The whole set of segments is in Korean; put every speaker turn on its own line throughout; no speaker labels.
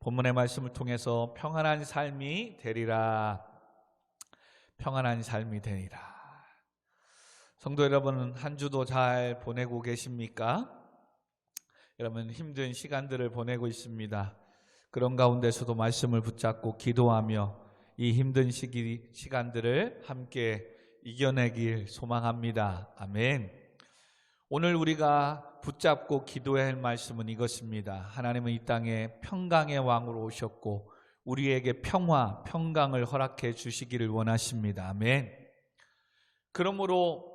본문의 말씀을 통해서 평안한 삶이 되리라. 평안한 삶이 되리라. 성도 여러분, 한 주도 잘 보내고 계십니까? 여러분, 힘든 시간들을 보내고 있습니다. 그런 가운데서도 말씀을 붙잡고 기도하며 이 힘든 시간들을 함께 이겨내길 소망합니다. 아멘. 오늘 우리가 붙잡고 기도해야 할 말씀은 이것입니다. 하나님은 이 땅에 평강의 왕으로 오셨고 우리에게 평화, 평강을 허락해 주시기를 원하십니다. 아멘. 그러므로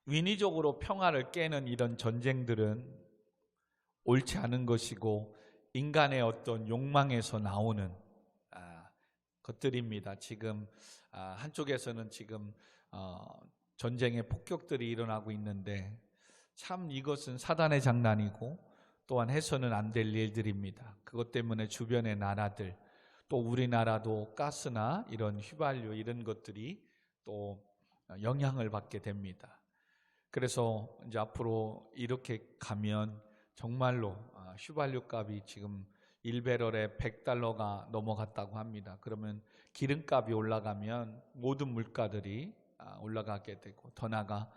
인위적으로 평화를 깨는 이런 전쟁들은 옳지 않은 것이고 인간의 어떤 욕망에서 나오는 것들입니다. 지금 한쪽에서는 지금 전쟁의 폭격들이 일어나고 있는데 참 이것은 사단의 장난이고 또한 해서는 안 될 일들입니다. 그것 때문에 주변의 나라들 또 우리나라도 가스나 이런 휘발유 이런 것들이 또 영향을 받게 됩니다. 그래서 이제 앞으로 이렇게 가면 정말로 휘발유 값이 지금 1배럴에 $100가 넘어갔다고 합니다. 그러면 기름값이 올라가면 모든 물가들이 올라가게 되고 더 나아가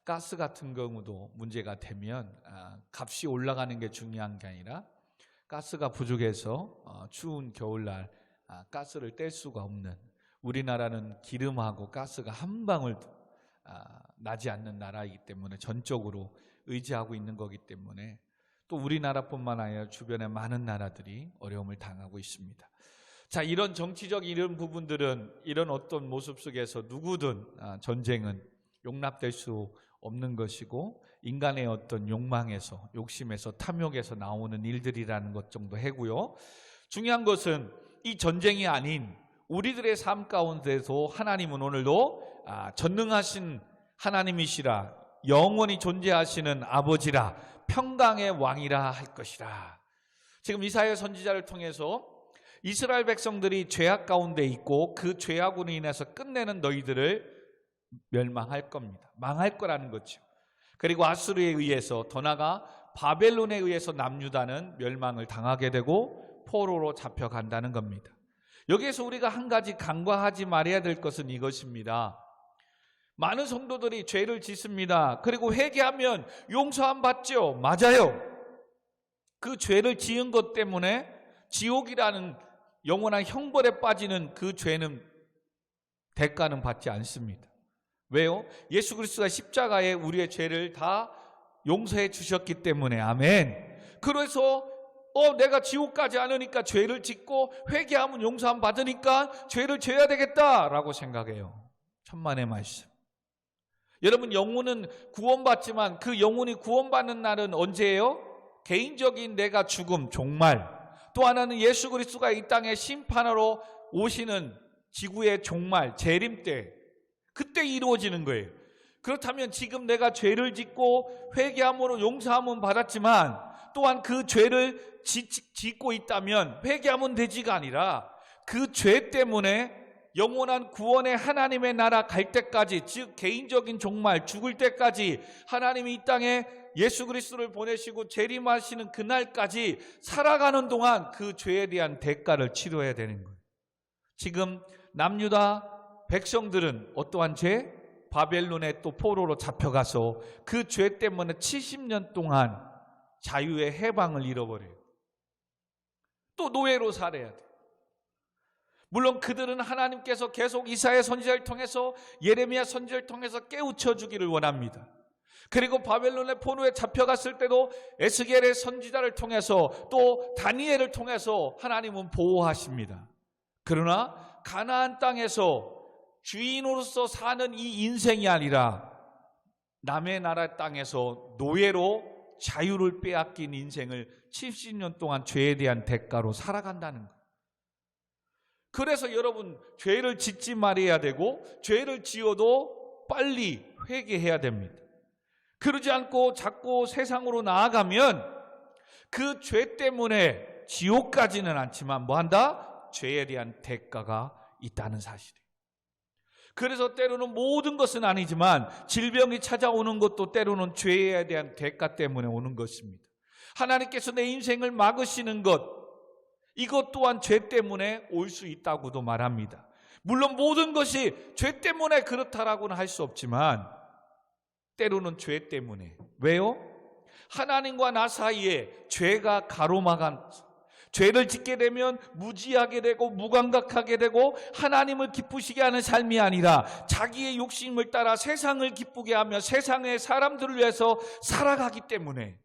가스 같은 경우도 문제가 되면 값이 올라가는 게 중요한 게 아니라 가스가 부족해서 추운 겨울날 가스를 뗄 수가 없는, 우리나라는 기름하고 가스가 한 방울도 나지 않는 나라이기 때문에 전적으로 의지하고 있는 거기 때문에 또 우리나라뿐만 아니라 주변의 많은 나라들이 어려움을 당하고 있습니다. 자, 이런 정치적 이런 부분들은 이런 어떤 모습 속에서 누구든 전쟁은 용납될 수 없는 것이고 인간의 어떤 욕망에서, 욕심에서, 탐욕에서 나오는 일들이라는 것 정도 해고요. 중요한 것은 이 전쟁이 아닌 우리들의 삶 가운데서 하나님은 오늘도 전능하신 하나님이시라, 영원히 존재하시는 아버지라, 평강의 왕이라 할 것이라. 지금 이사야 선지자를 통해서 이스라엘 백성들이 죄악 가운데 있고 그 죄악으로 인해서 끝내는 너희들을 멸망할 겁니다. 망할 거라는 거죠. 그리고 아수르에 의해서 더 나아가 바벨론에 의해서 남유다는 멸망을 당하게 되고 포로로 잡혀간다는 겁니다. 여기에서 우리가 한 가지 간과하지 말아야 될 것은 이것입니다. 많은 성도들이 죄를 짓습니다. 그리고 회개하면 용서함 받죠. 맞아요. 그 죄를 지은 것 때문에 지옥이라는 영원한 형벌에 빠지는 그 죄는 대가는 받지 않습니다. 왜요? 예수 그리스도가 십자가에 우리의 죄를 다 용서해 주셨기 때문에. 아멘. 그래서 내가 지옥 가지 않으니까 죄를 짓고 회개하면 용서함 받으니까 죄를 져야 되겠다라고 생각해요. 천만의 말씀. 여러분, 영혼은 구원받지만 그 영혼이 구원받는 날은 언제예요? 개인적인 내가 죽음, 종말. 또 하나는 예수 그리스도가 이 땅에 심판하러 오시는 지구의 종말, 재림 때, 그때 이루어지는 거예요. 그렇다면 지금 내가 죄를 짓고 회개함으로 용서함은 받았지만 또한 그 죄를 짓고 있다면 회개하면 되지가 아니라 그 죄 때문에 영원한 구원의 하나님의 나라 갈 때까지, 즉 개인적인 종말, 죽을 때까지 하나님이 이 땅에 예수 그리스도를 보내시고 재림하시는 그날까지 살아가는 동안 그 죄에 대한 대가를 치러야 되는 거예요. 지금 남유다 백성들은 어떠한 죄? 바벨론에 또 포로로 잡혀가서 그 죄 때문에 70년 동안 자유의 해방을 잃어버려요. 또 노예로 살아야 돼. 물론 그들은 하나님께서 계속 이사야 선지자를 통해서, 예레미야 선지자를 통해서 깨우쳐 주기를 원합니다. 그리고 바벨론의 포로에 잡혀갔을 때도 에스겔의 선지자를 통해서 또 다니엘을 통해서 하나님은 보호하십니다. 그러나 가나안 땅에서 주인으로서 사는 이 인생이 아니라 남의 나라 땅에서 노예로 자유를 빼앗긴 인생을 70년 동안 죄에 대한 대가로 살아간다는 거예요. 그래서 여러분, 죄를 짓지 말아야 되고 죄를 지어도 빨리 회개해야 됩니다. 그러지 않고 자꾸 세상으로 나아가면 그 죄 때문에 지옥까지는 않지만 뭐한다? 죄에 대한 대가가 있다는 사실이에요. 그래서 때로는 모든 것은 아니지만 질병이 찾아오는 것도 때로는 죄에 대한 대가 때문에 오는 것입니다. 하나님께서 내 인생을 막으시는 것, 이것 또한 죄 때문에 올 수 있다고도 말합니다. 물론 모든 것이 죄 때문에 그렇다라고는 할 수 없지만 때로는 죄 때문에. 왜요? 하나님과 나 사이에 죄가 가로막은, 죄를 짓게 되면 무지하게 되고 무감각하게 되고 하나님을 기쁘시게 하는 삶이 아니라 자기의 욕심을 따라 세상을 기쁘게 하며 세상의 사람들을 위해서 살아가기 때문에.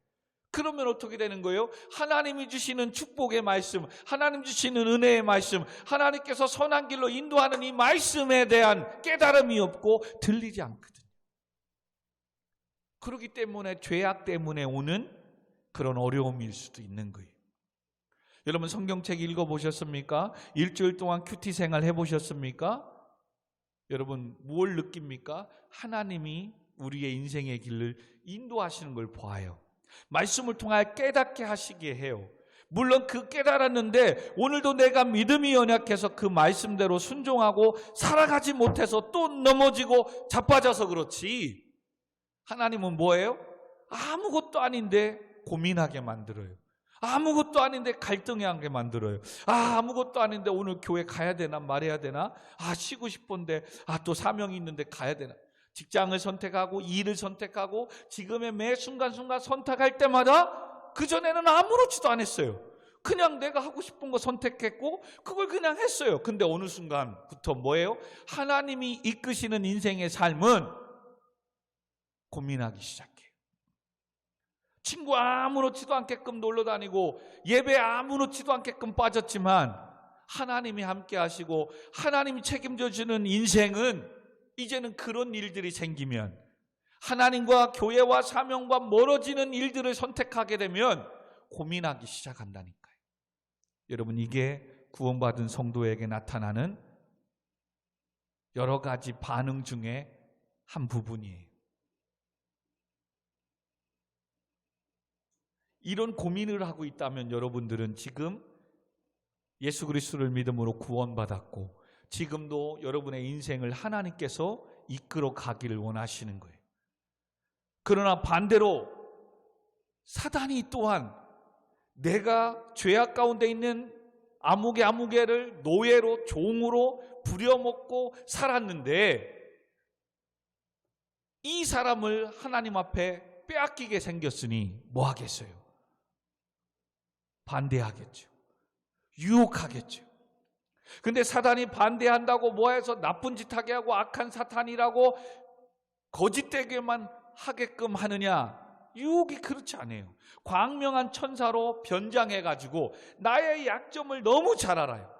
그러면 어떻게 되는 거예요? 하나님이 주시는 축복의 말씀, 하나님 주시는 은혜의 말씀, 하나님께서 선한 길로 인도하는 이 말씀에 대한 깨달음이 없고 들리지 않거든요. 그렇기 때문에 죄악 때문에 오는 그런 어려움일 수도 있는 거예요. 여러분 성경책 읽어보셨습니까? 일주일 동안 큐티 생활 해보셨습니까? 여러분 뭘 느낍니까? 하나님이 우리의 인생의 길을 인도하시는 걸 보아요. 말씀을 통하여 깨닫게 하시게 해요. 물론 그 깨달았는데 오늘도 내가 믿음이 연약해서 그 말씀대로 순종하고 살아가지 못해서 또 넘어지고 자빠져서 그렇지, 하나님은 뭐예요? 아무것도 아닌데 고민하게 만들어요. 아무것도 아닌데 갈등하게 만들어요. 아무것도 아닌데 오늘 교회 가야 되나 말해야 되나? 쉬고 싶은데 또 사명이 있는데 가야 되나? 직장을 선택하고 일을 선택하고 지금의 매 순간순간 선택할 때마다 그전에는 아무렇지도 않았어요. 그냥 내가 하고 싶은 거 선택했고 그걸 그냥 했어요. 근데 어느 순간부터 뭐예요? 하나님이 이끄시는 인생의 삶은 고민하기 시작해요. 친구 아무렇지도 않게끔 놀러 다니고 예배 아무렇지도 않게끔 빠졌지만 하나님이 함께 하시고 하나님이 책임져 주는 인생은 이제는 그런 일들이 생기면, 하나님과 교회와 사명과 멀어지는 일들을 선택하게 되면 고민하기 시작한다니까요. 여러분 이게 구원받은 성도에게 나타나는 여러 가지 반응 중에 한 부분이에요. 이런 고민을 하고 있다면 여러분들은 지금 예수 그리스도를 믿음으로 구원받았고 지금도 여러분의 인생을 하나님께서 이끌어 가기를 원하시는 거예요. 그러나 반대로 사단이 또한 내가 죄악 가운데 있는 아무개를 노예로 종으로 부려먹고 살았는데 이 사람을 하나님 앞에 빼앗기게 생겼으니 뭐 하겠어요? 반대하겠죠. 유혹하겠죠. 근데 사단이 반대한다고 뭐해서 나쁜 짓 하게 하고 악한 사탄이라고 거짓되게만 하게끔 하느냐? 유혹이 그렇지 않아요. 광명한 천사로 변장해가지고 나의 약점을 너무 잘 알아요.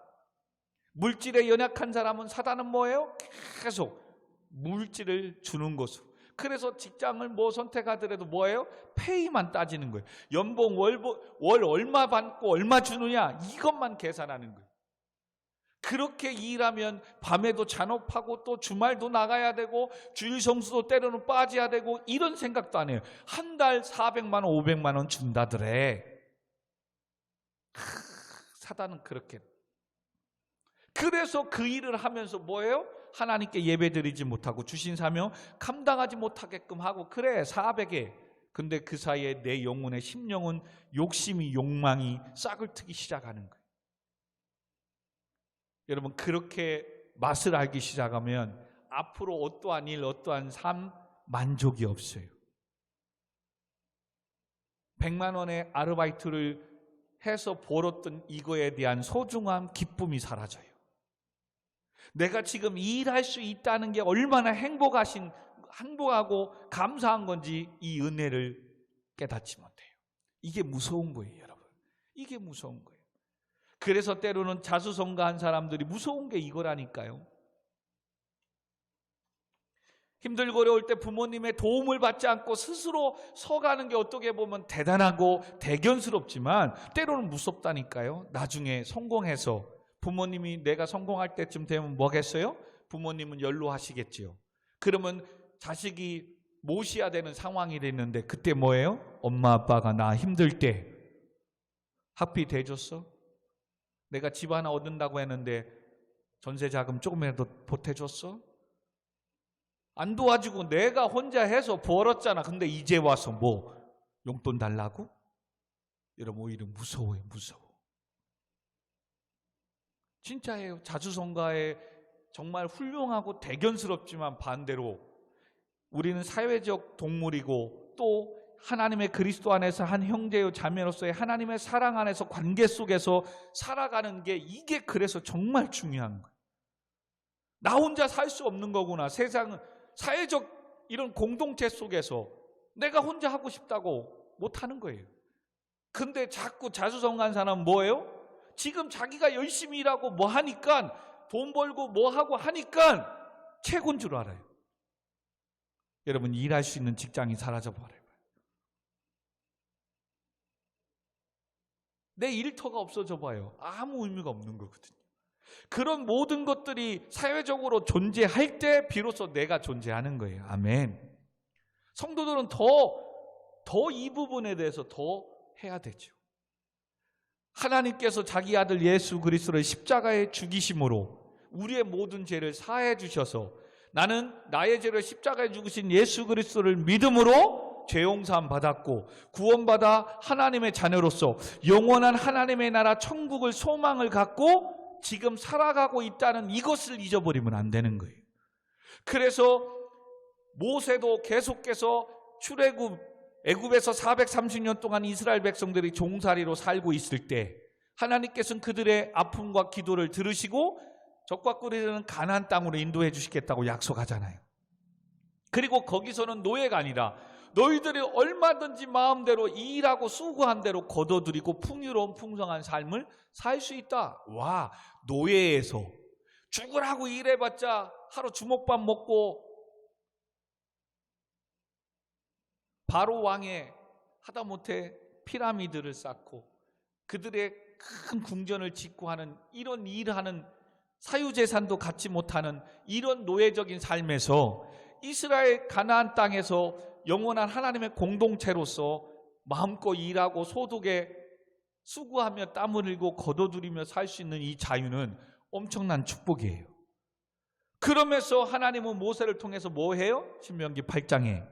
물질에 연약한 사람은 사단은 뭐예요? 계속 물질을 주는 것으로. 그래서 직장을 뭐 선택하더라도 뭐예요? 페이만 따지는 거예요. 연봉 월 얼마 받고 얼마 주느냐 이것만 계산하는 거예요. 그렇게 일하면 밤에도 잔업하고 또 주말도 나가야 되고 주일 성수도 때로는 빠져야 되고 이런 생각도 안 해요. 한 달 400만 원 500만 원 준다더래. 사단은 그렇게. 그래서 그 일을 하면서 뭐예요? 하나님께 예배드리지 못하고 주신 사명 감당하지 못하게끔 하고, 그래 400에. 근데 그 사이에 내 영혼의 심령은 욕심이 욕망이 싹을 트기 시작하는 거예요. 여러분 그렇게 맛을 알기 시작하면 앞으로 어떠한 일 어떠한 삶 만족이 없어요. 100만 원의 아르바이트를 해서 벌었던 이거에 대한 소중함 기쁨이 사라져요. 내가 지금 일할 수 있다는 게 얼마나 행복하고 감사한 건지 이 은혜를 깨닫지 못해요. 이게 무서운 거예요, 여러분. 이게 무서운 거예요. 그래서 때로는 자수성가한 사람들이 무서운 게 이거라니까요. 힘들고 어려울 때 부모님의 도움을 받지 않고 스스로 서가는 게 어떻게 보면 대단하고 대견스럽지만 때로는 무섭다니까요. 나중에 성공해서 부모님이 내가 성공할 때쯤 되면 뭐겠어요? 부모님은 연로하시겠지요. 그러면 자식이 모셔야 되는 상황이 됐는데 그때 뭐예요? 엄마 아빠가 나 힘들 때 학비 대줬어? 내가 집 하나 얻는다고 했는데 전세 자금 조금이라도 보태줬어? 안 도와주고 내가 혼자 해서 벌었잖아. 근데 이제 와서 뭐 용돈 달라고? 여러분 오히려 무서워요. 무서워. 진짜예요. 자주성가에 정말 훌륭하고 대견스럽지만 반대로 우리는 사회적 동물이고 또 하나님의 그리스도 안에서 한 형제요 자매로서의 하나님의 사랑 안에서 관계 속에서 살아가는 게 이게 그래서 정말 중요한 거예요. 나 혼자 살 수 없는 거구나. 세상은 사회적 이런 공동체 속에서 내가 혼자 하고 싶다고 못하는 거예요. 근데 자꾸 자수성가한 사람은 뭐예요? 지금 자기가 열심히 일하고 뭐 하니까 돈 벌고 뭐 하고 하니까 최고인 줄 알아요. 여러분, 일할 수 있는 직장이 사라져버려요. 내 일터가 없어져 봐요. 아무 의미가 없는 거거든요. 그런 모든 것들이 사회적으로 존재할 때 비로소 내가 존재하는 거예요. 아멘. 성도들은 더 이 부분에 대해서 더 해야 되죠. 하나님께서 자기 아들 예수 그리스도를 십자가에 죽이심으로 우리의 모든 죄를 사해 주셔서 나는 나의 죄를 십자가에 죽으신 예수 그리스도를 믿음으로 죄 용서함 받았고 구원받아 하나님의 자녀로서 영원한 하나님의 나라 천국을 소망을 갖고 지금 살아가고 있다는 이것을 잊어버리면 안 되는 거예요. 그래서 모세도 계속해서 애굽에서 430년 동안 이스라엘 백성들이 종살이로 살고 있을 때 하나님께서는 그들의 아픔과 기도를 들으시고 적과 꿀이 흐르는 가나안 땅으로 인도해 주시겠다고 약속하잖아요. 그리고 거기서는 노예가 아니라 너희들이 얼마든지 마음대로 일하고 수고한 대로 거둬들이고 풍요로운 풍성한 삶을 살 수 있다. 와, 노예에서 죽으라고 일해봤자 하루 주먹밥 먹고 바로 왕의 하다못해 피라미드를 쌓고 그들의 큰 궁전을 짓고 하는 이런 일하는 사유재산도 갖지 못하는 이런 노예적인 삶에서 이스라엘 가나안 땅에서 영원한 하나님의 공동체로서 마음껏 일하고 소득에 수고하며 땀을 흘리고 거둬들이며 살 수 있는 이 자유는 엄청난 축복이에요. 그러면서 하나님은 모세를 통해서 뭐 해요? 신명기 8장에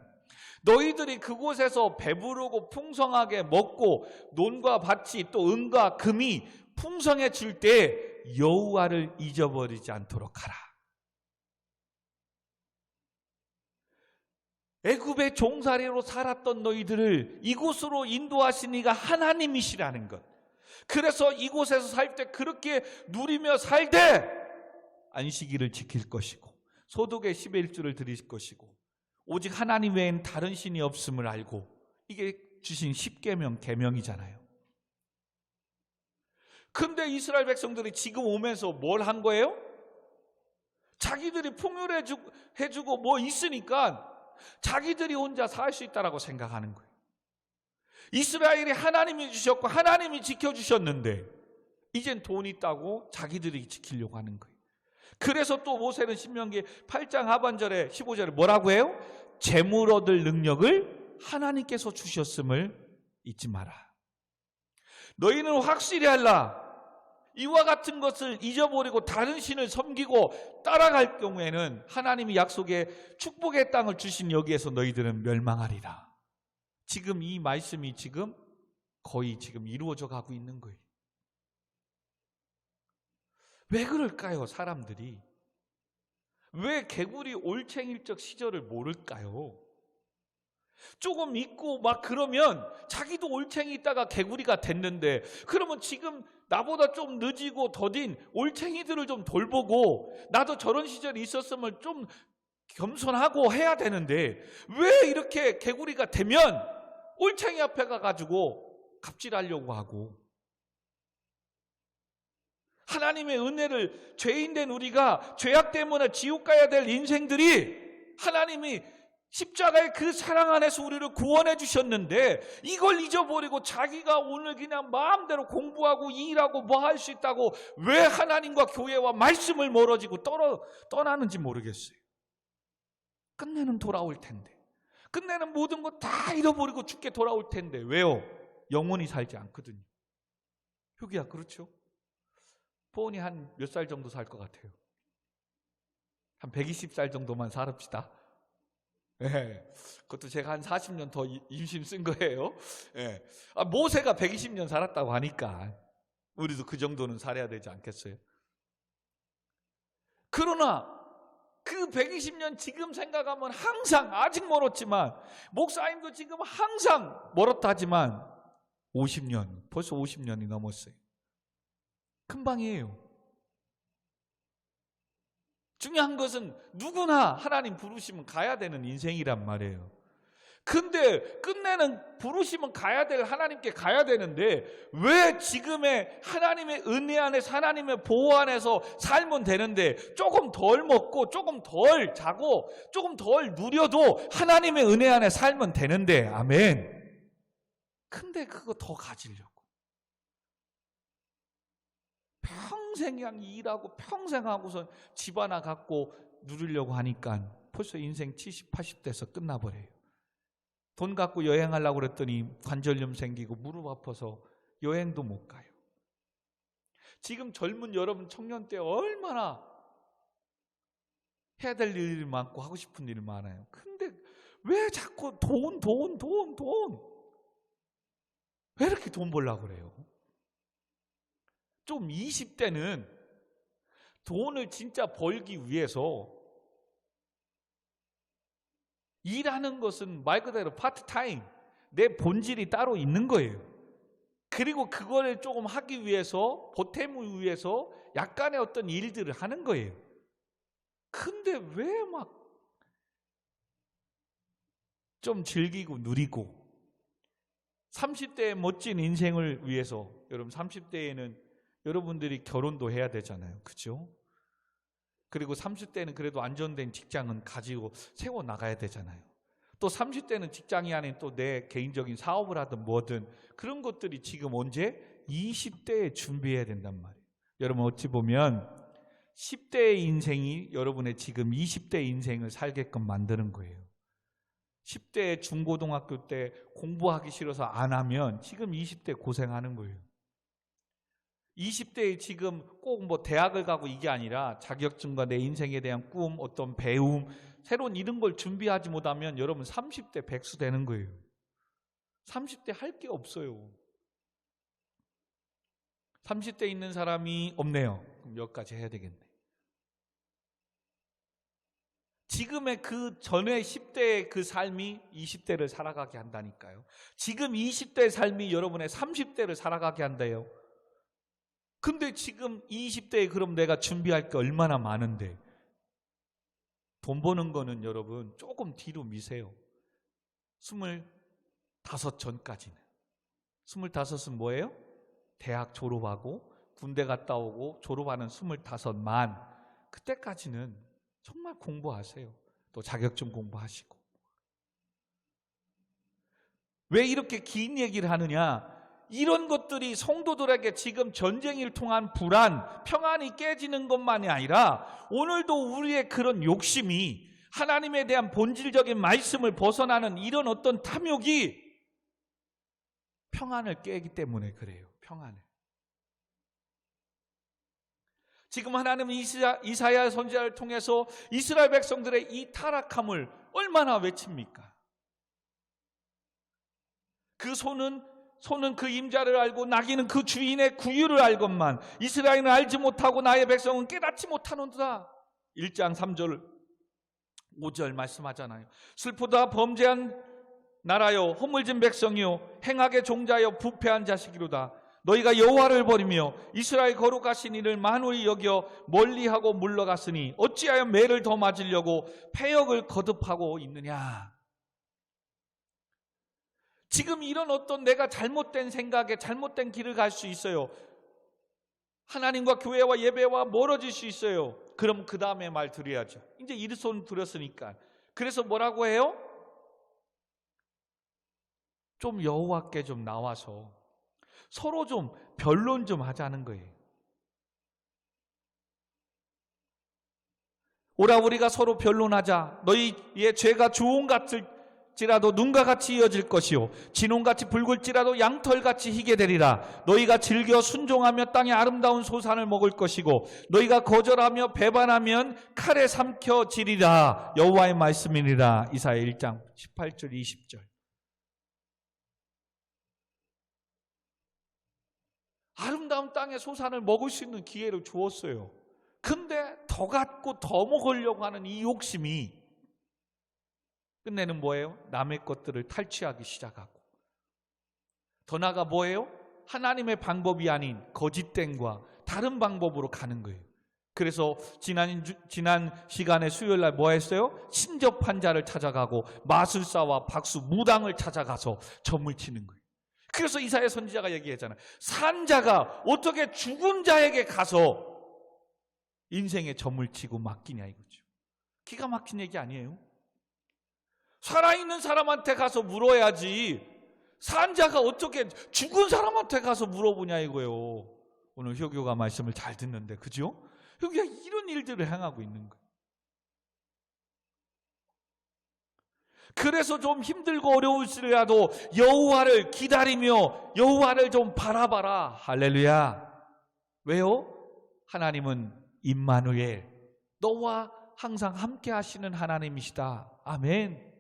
너희들이 그곳에서 배부르고 풍성하게 먹고 논과 밭이 또 은과 금이 풍성해질 때 여호와를 잊어버리지 않도록 하라. 애굽의 종살이로 살았던 너희들을 이곳으로 인도하신 이가 하나님이시라는 것. 그래서 이곳에서 살 때 그렇게 누리며 살되 안식일을 지킬 것이고 소득의 10의 1주를 드릴 것이고 오직 하나님 외엔 다른 신이 없음을 알고 이게 주신 십계명 계명이잖아요. 근데 이스라엘 백성들이 지금 오면서 뭘 한 거예요? 자기들이 풍요해주고 뭐 있으니까 자기들이 혼자 살 수 있다라고 생각하는 거예요. 이스라엘이 하나님이 주셨고 하나님이 지켜주셨는데 이젠 돈 있다고 자기들이 지키려고 하는 거예요. 그래서 또 모세는 신명기 8장 하반절에 15절에 뭐라고 해요? 재물 얻을 능력을 하나님께서 주셨음을 잊지 마라. 너희는 확실히 알라. 이와 같은 것을 잊어버리고 다른 신을 섬기고 따라갈 경우에는 하나님이 약속의 축복의 땅을 주신 여기에서 너희들은 멸망하리라. 지금 이 말씀이 지금 거의 지금 이루어져 가고 있는 거예요. 왜 그럴까요, 사람들이? 왜 개구리 올챙일적 시절을 모를까요? 조금 있고 막 그러면 자기도 올챙이 있다가 개구리가 됐는데 그러면 지금 나보다 좀 늦이고 더딘 올챙이들을 좀 돌보고 나도 저런 시절이 있었으면 좀 겸손하고 해야 되는데 왜 이렇게 개구리가 되면 올챙이 앞에 가가지고 갑질하려고 하고 하나님의 은혜를 죄인된 우리가 죄악 때문에 지옥 가야 될 인생들이 하나님이 십자가의 그 사랑 안에서 우리를 구원해 주셨는데 이걸 잊어버리고 자기가 오늘 그냥 마음대로 공부하고 일하고 뭐 할 수 있다고 왜 하나님과 교회와 말씀을 멀어지고 떠나는지 모르겠어요. 끝내는 돌아올 텐데 끝내는 모든 거 다 잃어버리고 죽게 돌아올 텐데 왜요? 영원히 살지 않거든요. 효기야 그렇죠? 포온이 한 몇 살 정도 살 것 같아요? 한 120살 정도만 살읍시다. 네, 그것도 제가 한 40년 더 임신 쓴 거예요. 네. 모세가 120년 살았다고 하니까 우리도 그 정도는 살아야 되지 않겠어요? 그러나 그 120년 지금 생각하면 항상 아직 멀었지만, 목사님도 지금 항상 멀었다 하지만 50년, 벌써 50년이 넘었어요. 금방이에요. 중요한 것은 누구나 하나님 부르시면 가야 되는 인생이란 말이에요. 근데 끝내는 부르시면 가야 될 하나님께 가야 되는데, 왜 지금의 하나님의 은혜 안에서, 하나님의 보호 안에서 살면 되는데, 조금 덜 먹고 조금 덜 자고 조금 덜 누려도 하나님의 은혜 안에 살면 되는데, 아멘. 근데 그거 더 가지려고 평생 그냥 일하고 평생 하고서 집 하나 갖고 누리려고 하니까 벌써 인생 70, 80대에서 끝나버려요. 돈 갖고 여행하려고 그랬더니 관절염 생기고 무릎 아파서 여행도 못 가요. 지금 젊은 여러분 청년 때 얼마나 해야 될 일이 많고 하고 싶은 일이 많아요. 근데 왜 자꾸 돈? 왜 이렇게 돈 벌려고 그래요? 좀 20대는 돈을 진짜 벌기 위해서 일하는 것은 말 그대로 파트타임, 내 본질이 따로 있는 거예요. 그리고 그거를 조금 하기 위해서, 보탬을 위해서 약간의 어떤 일들을 하는 거예요. 근데 왜 막 좀 즐기고 누리고 30대의 멋진 인생을 위해서, 여러분 30대에는 여러분들이 결혼도 해야 되잖아요. 그렇죠? 그리고 30대는 그래도 안정된 직장은 가지고 세워 나가야 되잖아요. 또 30대는 직장이 아닌 또 내 개인적인 사업을 하든 뭐든 그런 것들이 지금 언제? 20대에 준비해야 된단 말이에요. 여러분 어찌 보면 10대의 인생이 여러분의 지금 20대 인생을 살게끔 만드는 거예요. 10대 중고등학교 때 공부하기 싫어서 안 하면 지금 20대 고생하는 거예요. 20대에 지금 꼭 뭐 대학을 가고 이게 아니라 자격증과 내 인생에 대한 꿈, 어떤 배움, 새로운 이런 걸 준비하지 못하면 여러분 30대 백수 되는 거예요. 30대 할 게 없어요. 30대 있는 사람이 없네요. 그럼 몇 가지 해야 되겠네. 지금의 그 전에 10대의 그 삶이 20대를 살아가게 한다니까요. 지금 20대의 삶이 여러분의 30대를 살아가게 한대요. 근데 지금 20대에 그럼 내가 준비할 게 얼마나 많은데, 돈 버는 거는 여러분 조금 뒤로 미세요. 25 전까지는. 25은 뭐예요? 대학 졸업하고 군대 갔다 오고 졸업하는 25만. 그때까지는 정말 공부하세요. 또 자격증 공부하시고. 왜 이렇게 긴 얘기를 하느냐? 이런 것들이 성도들에게 지금 전쟁을 통한 불안, 평안이 깨지는 것만이 아니라 오늘도 우리의 그런 욕심이 하나님에 대한 본질적인 말씀을 벗어나는 이런 어떤 탐욕이 평안을 깨기 때문에 그래요. 평안을. 지금 하나님은 이사야 선지자를 통해서 이스라엘 백성들의 이 타락함을 얼마나 외칩니까? 그 소는 그 임자를 알고 나귀는 그 주인의 구유를 알건만 이스라엘은 알지 못하고 나의 백성은 깨닫지 못하는도다. 1장 3절 5절 말씀하잖아요. 슬프다 범죄한 나라여, 허물진 백성이요, 행악의 종자여, 부패한 자식이로다. 너희가 여호와를 버리며 이스라엘 거룩하신 이를 만홀히 여겨 멀리하고 물러갔으니 어찌하여 매를 더 맞으려고 패역을 거듭하고 있느냐. 지금 이런 어떤 내가 잘못된 생각에 잘못된 길을 갈 수 있어요. 하나님과 교회와 예배와 멀어질 수 있어요. 그럼 그 다음에 말 드려야죠. 이제 이르손 들었으니까. 그래서 뭐라고 해요? 좀 여호와께 좀 나와서 서로 좀 변론 좀 하자는 거예요. 오라 우리가 서로 변론하자. 너희의 죄가 주홍 같을지라도 눈과 같이 이어질 것이요 진홍같이 붉을지라도 양털같이 희게 되리라. 너희가 즐겨 순종하며 땅의 아름다운 소산을 먹을 것이고 너희가 거절하며 배반하면 칼에 삼켜지리라. 여호와의 말씀이니라. 이사야 1장 18절 20절. 아름다운 땅의 소산을 먹을 수 있는 기회를 주었어요. 근데 더 갖고 더 먹으려고 하는 이 욕심이 끝내는 뭐예요? 남의 것들을 탈취하기 시작하고, 더 나아가 뭐예요? 하나님의 방법이 아닌 거짓된과 다른 방법으로 가는 거예요. 그래서 지난 시간에 수요일 날 뭐 했어요? 신접한 자를 찾아가고 마술사와 박수, 무당을 찾아가서 점을 치는 거예요. 그래서 이사야 선지자가 얘기했잖아요. 산 자가 어떻게 죽은 자에게 가서 인생의 점을 치고 맡기냐 이거죠. 기가 막힌 얘기 아니에요? 살아있는 사람한테 가서 물어야지 산 자가 어떻게 죽은 사람한테 가서 물어보냐 이거예요. 오늘 효교가 말씀을 잘 듣는데, 그죠? 효교가 이런 일들을 행하고 있는 거예요. 그래서 좀 힘들고 어려울지라도 여호와를 기다리며 여호와를 좀 바라봐라. 할렐루야. 왜요? 하나님은 임마누엘, 너와 항상 함께 하시는 하나님이시다. 아멘.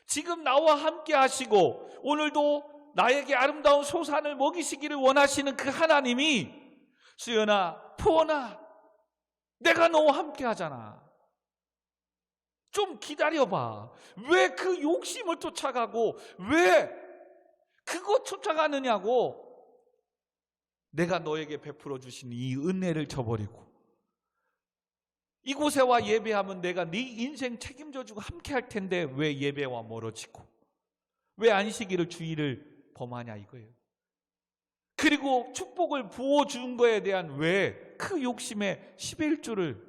지금 나와 함께 하시고 오늘도 나에게 아름다운 소산을 먹이시기를 원하시는 그 하나님이, 수연아, 포원아, 내가 너와 함께 하잖아. 좀 기다려봐. 왜 그 욕심을 쫓아가고 왜 그거 쫓아가느냐고. 내가 너에게 베풀어 주신 이 은혜를 저버리고, 이곳에 와 예배하면 내가 네 인생 책임져 주고 함께 할 텐데 왜 예배와 멀어지고 왜 안식일을 주일을 범하냐 이거예요. 그리고 축복을 부어준 거에 대한 왜 그 욕심에 11조를,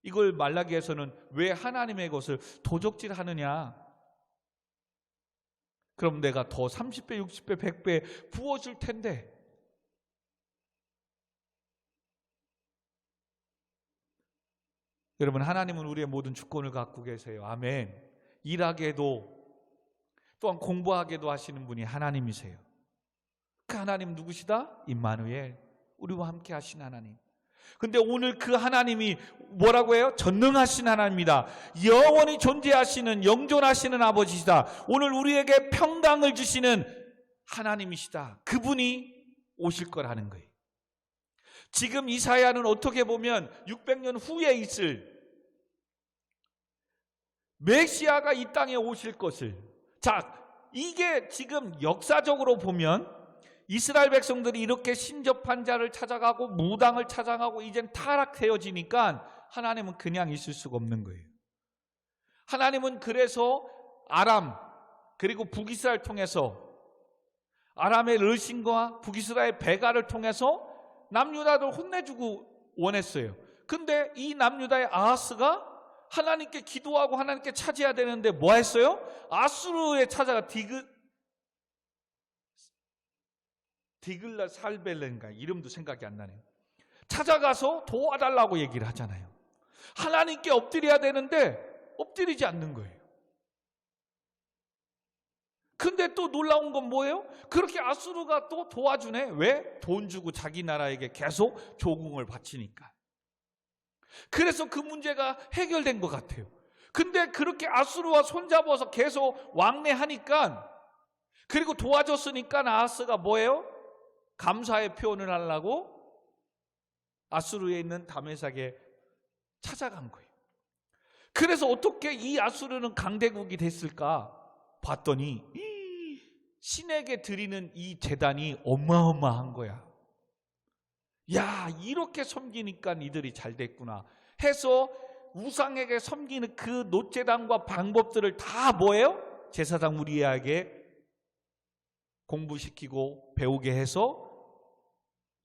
이걸 말라기에서는 왜 하나님의 것을 도적질 하느냐. 그럼 내가 더 30배, 60배, 100배 부어줄 텐데. 여러분, 하나님은 우리의 모든 주권을 갖고 계세요. 아멘. 일하게도 또한 공부하게도 하시는 분이 하나님이세요. 그 하나님 누구시다? 임마누엘, 우리와 함께 하신 하나님. 근데 오늘 그 하나님이 뭐라고 해요? 전능하신 하나님이다. 영원히 존재하시는 영존하시는 아버지시다. 오늘 우리에게 평강을 주시는 하나님이시다. 그분이 오실 거라는 거예요. 지금 이사야는 어떻게 보면 600년 후에 있을 메시아가 이 땅에 오실 것을, 자, 이게 지금 역사적으로 보면 이스라엘 백성들이 이렇게 신접한 자를 찾아가고 무당을 찾아가고 이젠 타락되어지니까 하나님은 그냥 있을 수가 없는 거예요. 하나님은 그래서 아람 그리고 북이스라엘 통해서, 아람의 르신과 북이스라엘 베가를 통해서 남유다를 혼내주고 원했어요. 근데 이 남유다의 아하스가 하나님께 기도하고 하나님께 차지해야 되는데 뭐 했어요? 아수르에 찾아가 디글라 살벨렌가, 이름도 생각이 안 나네요. 찾아가서 도와달라고 얘기를 하잖아요. 하나님께 엎드려야 되는데 엎드리지 않는 거예요. 근데 또 놀라운 건 뭐예요? 그렇게 아수르가 또 도와주네. 왜? 돈 주고 자기 나라에게 계속 조공을 바치니까. 그래서 그 문제가 해결된 것 같아요. 근데 그렇게 아수르와 손잡아서 계속 왕래하니까, 그리고 도와줬으니까 아하스가 뭐예요? 감사의 표현을 하려고 아수르에 있는 다메섹에 찾아간 거예요. 그래서 어떻게 이 아수르는 강대국이 됐을까 봤더니 신에게 드리는 이 제단이 어마어마한 거야. 야, 이렇게 섬기니까 이들이 잘 됐구나 해서 우상에게 섬기는 그 놋제단과 방법들을 다 뭐예요? 제사장 우리에게 공부시키고 배우게 해서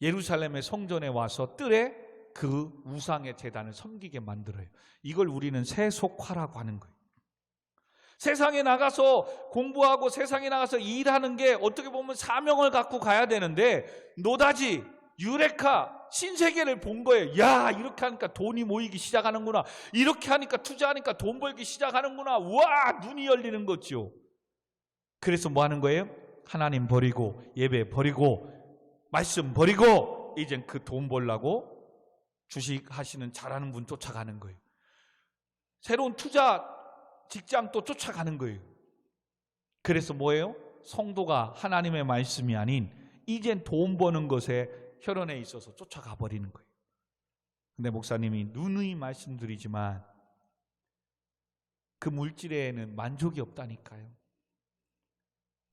예루살렘의 성전에 와서 뜰에 그 우상의 제단을 섬기게 만들어요. 이걸 우리는 세속화라고 하는 거예요. 세상에 나가서 공부하고 세상에 나가서 일하는 게 어떻게 보면 사명을 갖고 가야 되는데, 노다지, 유레카, 신세계를 본 거예요. 야, 이렇게 하니까 돈이 모이기 시작하는구나. 이렇게 하니까 투자하니까 돈 벌기 시작하는구나. 와, 눈이 열리는 거죠. 그래서 뭐 하는 거예요? 하나님 버리고 예배 버리고 말씀 버리고 이젠 그 돈 벌라고 주식하시는 잘하는 분 쫓아가는 거예요. 새로운 투자 직장 또 쫓아가는 거예요. 그래서 뭐예요? 성도가 하나님의 말씀이 아닌 이젠 돈 버는 것에 혈연에 있어서 쫓아가 버리는 거예요. 근데 목사님이 누누이 말씀드리지만 그 물질에는 만족이 없다니까요.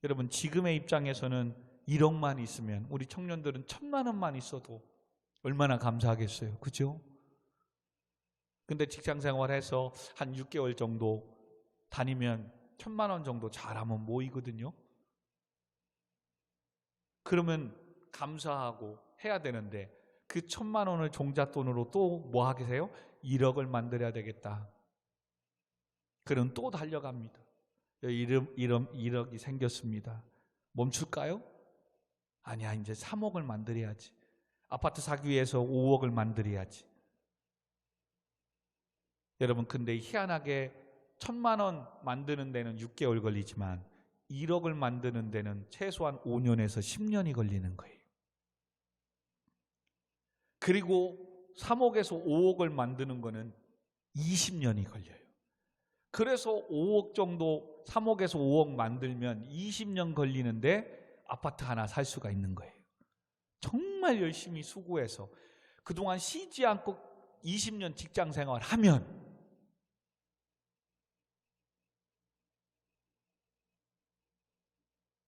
여러분, 지금의 입장에서는 1억만 있으면, 우리 청년들은 1,000만 원만 있어도 얼마나 감사하겠어요. 그죠? 근데 직장 생활해서 한 6개월 정도 다니면 1,000만 원 정도 잘하면 모이거든요. 그러면 감사하고 해야 되는데 그 1,000만 원을 종잣돈으로 또 뭐 하세요? 1억을 만들어야 되겠다. 그럼 또 달려갑니다. 1억이 생겼습니다. 멈출까요? 아니야, 이제 3억을 만들어야지. 아파트 사기 위해서 5억을 만들어야지. 여러분, 근데 희한하게 1,000만 원 만드는 데는 6개월 걸리지만 1억을 만드는 데는 최소한 5년에서 10년이 걸리는 거예요. 그리고 3억에서 5억을 만드는 거는 20년이 걸려요. 그래서 5억 정도, 3억에서 5억 만들면 20년 걸리는데 아파트 하나 살 수가 있는 거예요. 정말 열심히 수고해서 그동안 쉬지 않고 20년 직장 생활하면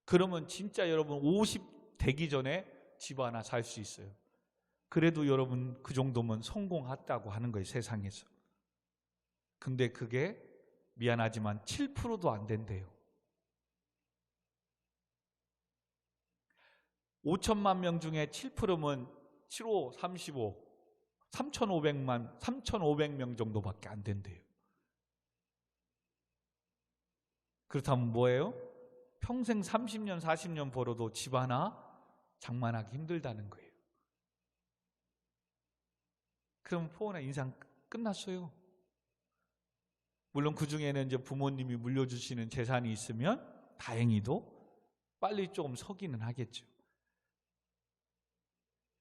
그러면 진짜 여러분 50 되기 전에 집 하나 살 수 있어요. 그래도 여러분 그 정도면 성공했다고 하는 거예요, 세상에서. 근데 그게 미안하지만 7%도 안 된대요. 5천만 명 중에 7%면 7호 35, 3,500명 정도밖에 안 된대요. 그렇다면 뭐예요? 평생 30년, 40년 벌어도 집 하나 장만하기 힘들다는 거예요. 그럼 포원의 인생 끝났어요. 물론 그 중에는 이제 부모님이 물려주시는 재산이 있으면 다행히도 빨리 조금 서기는 하겠죠.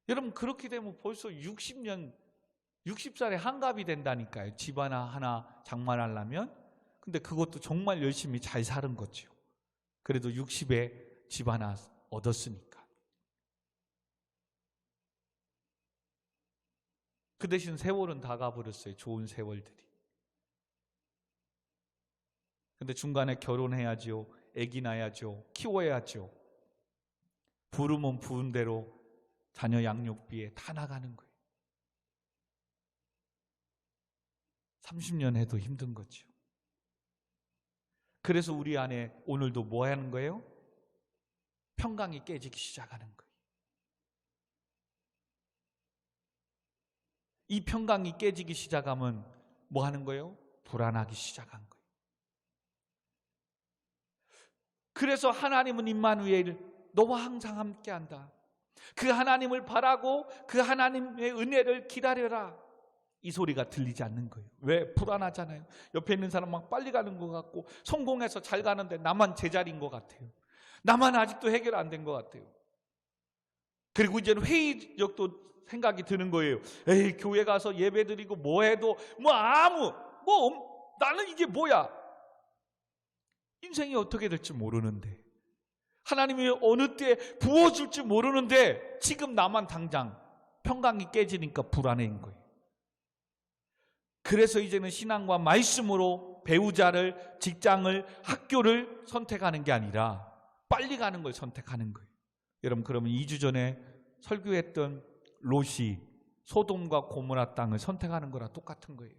여러분, 그렇게 되면 벌써 60살에 한갑이 된다니까요. 집 하나 장만하려면. 근데 그것도 정말 열심히 잘 사는 거죠. 그래도 60에 집 하나 얻었으니까. 그 대신 세월은 다 가버렸어요. 좋은 세월들이. 근데 중간에 결혼해야죠. 아기 낳아야죠. 키워야죠. 부르면 부은 대로 자녀 양육비에 다 나가는 거예요. 30년 해도 힘든 거죠. 그래서 우리 안에 오늘도 뭐 하는 거예요? 평강이 깨지기 시작하는 거예요. 이 평강이 깨지기 시작하면 뭐 하는 거예요? 불안하기 시작한 거예요. 그래서 하나님은 임마누엘, 너와 항상 함께한다. 그 하나님을 바라고 그 하나님의 은혜를 기다려라. 이 소리가 들리지 않는 거예요. 왜? 불안하잖아요. 옆에 있는 사람 막 빨리 가는 것 같고 성공해서 잘 가는데 나만 제자리인 것 같아요. 나만 아직도 해결 안 된 것 같아요. 그리고 이제는 회의적도 생각이 드는 거예요. 에이, 교회 가서 예배드리고 뭐 해도 나는 이게 뭐야? 인생이 어떻게 될지 모르는데, 하나님이 어느 때 부어줄지 모르는데 지금 나만 당장 평강이 깨지니까 불안해인 거예요. 그래서 이제는 신앙과 말씀으로 배우자를, 직장을, 학교를 선택하는 게 아니라 빨리 가는 걸 선택하는 거예요. 여러분, 그러면 2주 전에 설교했던 롯이 소돔과 고모라 땅을 선택하는 거랑 똑같은 거예요.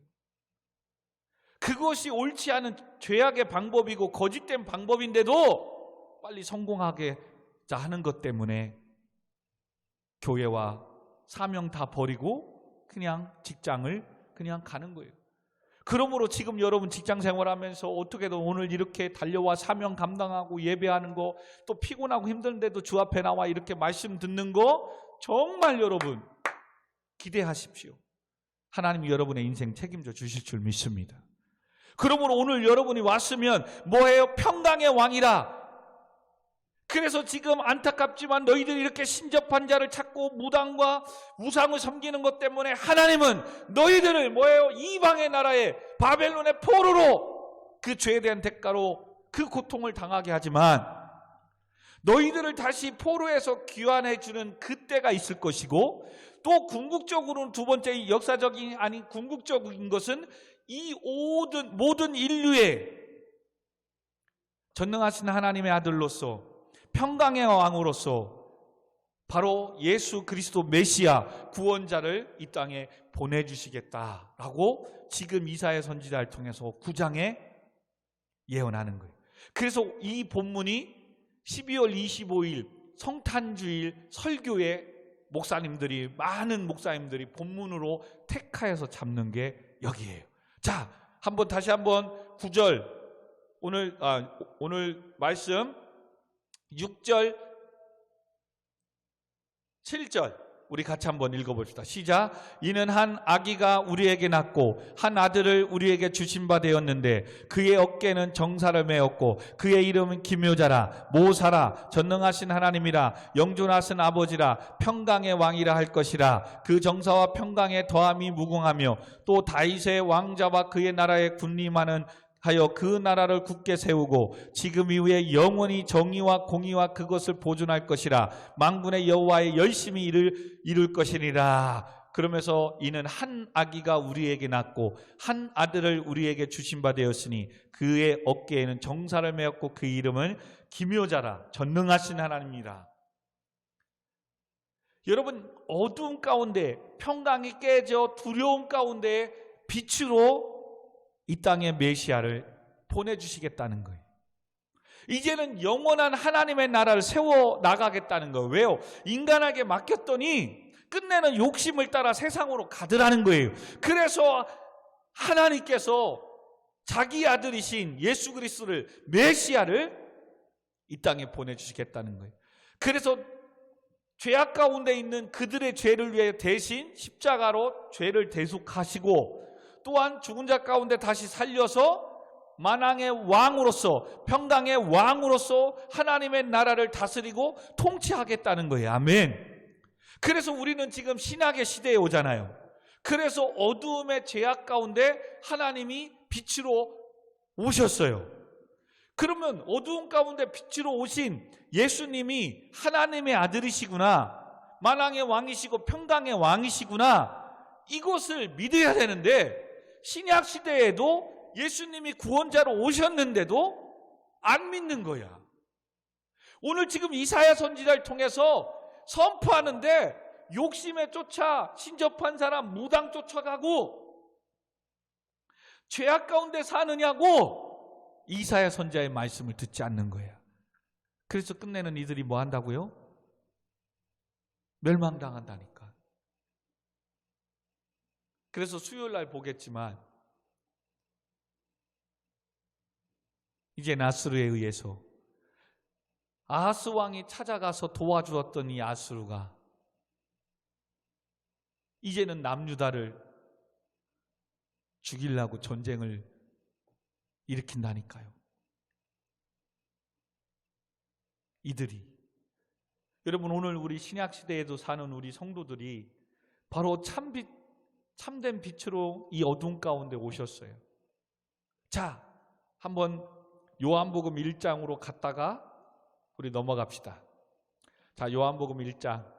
그것이 옳지 않은 죄악의 방법이고 거짓된 방법인데도 빨리 성공하게 하는 것 때문에 교회와 사명 다 버리고 그냥 직장을 그냥 가는 거예요. 그러므로 지금 여러분 직장 생활하면서 어떻게든 오늘 이렇게 달려와 사명 감당하고 예배하는 거, 또 피곤하고 힘든데도 주 앞에 나와 이렇게 말씀 듣는 거 정말 여러분 기대하십시오. 하나님이 여러분의 인생 책임져 주실 줄 믿습니다. 그러므로 오늘 여러분이 왔으면 뭐예요? 평강의 왕이라. 그래서 지금 안타깝지만 너희들이 이렇게 신접한 자를 찾고 무당과 우상을 섬기는 것 때문에 하나님은 너희들을 뭐예요? 이방의 나라에 바벨론의 포로로 그 죄에 대한 대가로 그 고통을 당하게 하지만 너희들을 다시 포로에서 귀환해 주는 그때가 있을 것이고, 또 궁극적으로는 두 번째 역사적인 아닌 궁극적인 것은 이 모든 인류의 전능하신 하나님의 아들로서 평강의 왕으로서 바로 예수 그리스도 메시아 구원자를 이 땅에 보내주시겠다라고 지금 이사야 선지자를 통해서 9장에 예언하는 거예요. 그래서 이 본문이 12월 25일 성탄주일 설교에 많은 목사님들이 본문으로 택하여서 잡는 게 여기예요. 자, 다시 한번 9절 오늘 말씀 6절 7절 우리 같이 한번 읽어봅시다. 시작. 이는 한 아기가 우리에게 낳고 한 아들을 우리에게 주신 바 되었는데 그의 어깨는 정사를 메었고 그의 이름은 기묘자라 모사라 전능하신 하나님이라 영존하신 아버지라 평강의 왕이라 할 것이라. 그 정사와 평강의 더함이 무궁하며 또 다윗의 왕자와 그의 나라에 군림하는 하여 그 나라를 굳게 세우고 지금 이후에 영원히 정의와 공의와 그것을 보존할 것이라. 만군의 여호와의 열심히 이룰 것이니라. 그러면서 이는 한 아기가 우리에게 낳고 한 아들을 우리에게 주신 바 되었으니 그의 어깨에는 정사를 메었고 그 이름은 기묘자라 전능하신 하나님이라. 여러분, 어두운 가운데 평강이 깨져 두려움 가운데 빛으로 이 땅에 메시아를 보내주시겠다는 거예요. 이제는 영원한 하나님의 나라를 세워 나가겠다는 거예요. 왜요? 인간에게 맡겼더니 끝내는 욕심을 따라 세상으로 가더라는 거예요. 그래서 하나님께서 자기 아들이신 예수 그리스도를 메시아를 이 땅에 보내주시겠다는 거예요. 그래서 죄악 가운데 있는 그들의 죄를 위해 대신 십자가로 죄를 대속하시고 또한 죽은 자 가운데 다시 살려서 만왕의 왕으로서 평강의 왕으로서 하나님의 나라를 다스리고 통치하겠다는 거예요. 아멘. 그래서 우리는 지금 신약의 시대에 오잖아요. 그래서 어두움의 죄악 가운데 하나님이 빛으로 오셨어요. 그러면 어두움 가운데 빛으로 오신 예수님이 하나님의 아들이시구나, 만왕의 왕이시고 평강의 왕이시구나, 이것을 믿어야 되는데 신약 시대에도 예수님이 구원자로 오셨는데도 안 믿는 거야. 오늘 지금 이사야 선지자를 통해서 선포하는데 욕심에 쫓아 신접한 사람 무당 쫓아가고 죄악 가운데 사느냐고 이사야 선지자의 말씀을 듣지 않는 거야. 그래서 끝내는 이들이 뭐 한다고요? 멸망당한다니까. 그래서 수요일 날 보겠지만 이제 나스루에 의해서 아하스 왕이 찾아가서 도와주었던 이 아수르가 이제는 남유다를 죽이려고 전쟁을 일으킨다니까요. 이들이, 여러분, 오늘 우리 신약시대에도 사는 우리 성도들이 바로 참된 빛으로 이 어둠 가운데 오셨어요. 자, 한번 요한복음 1장으로 갔다가 우리 넘어갑시다. 자, 요한복음 1장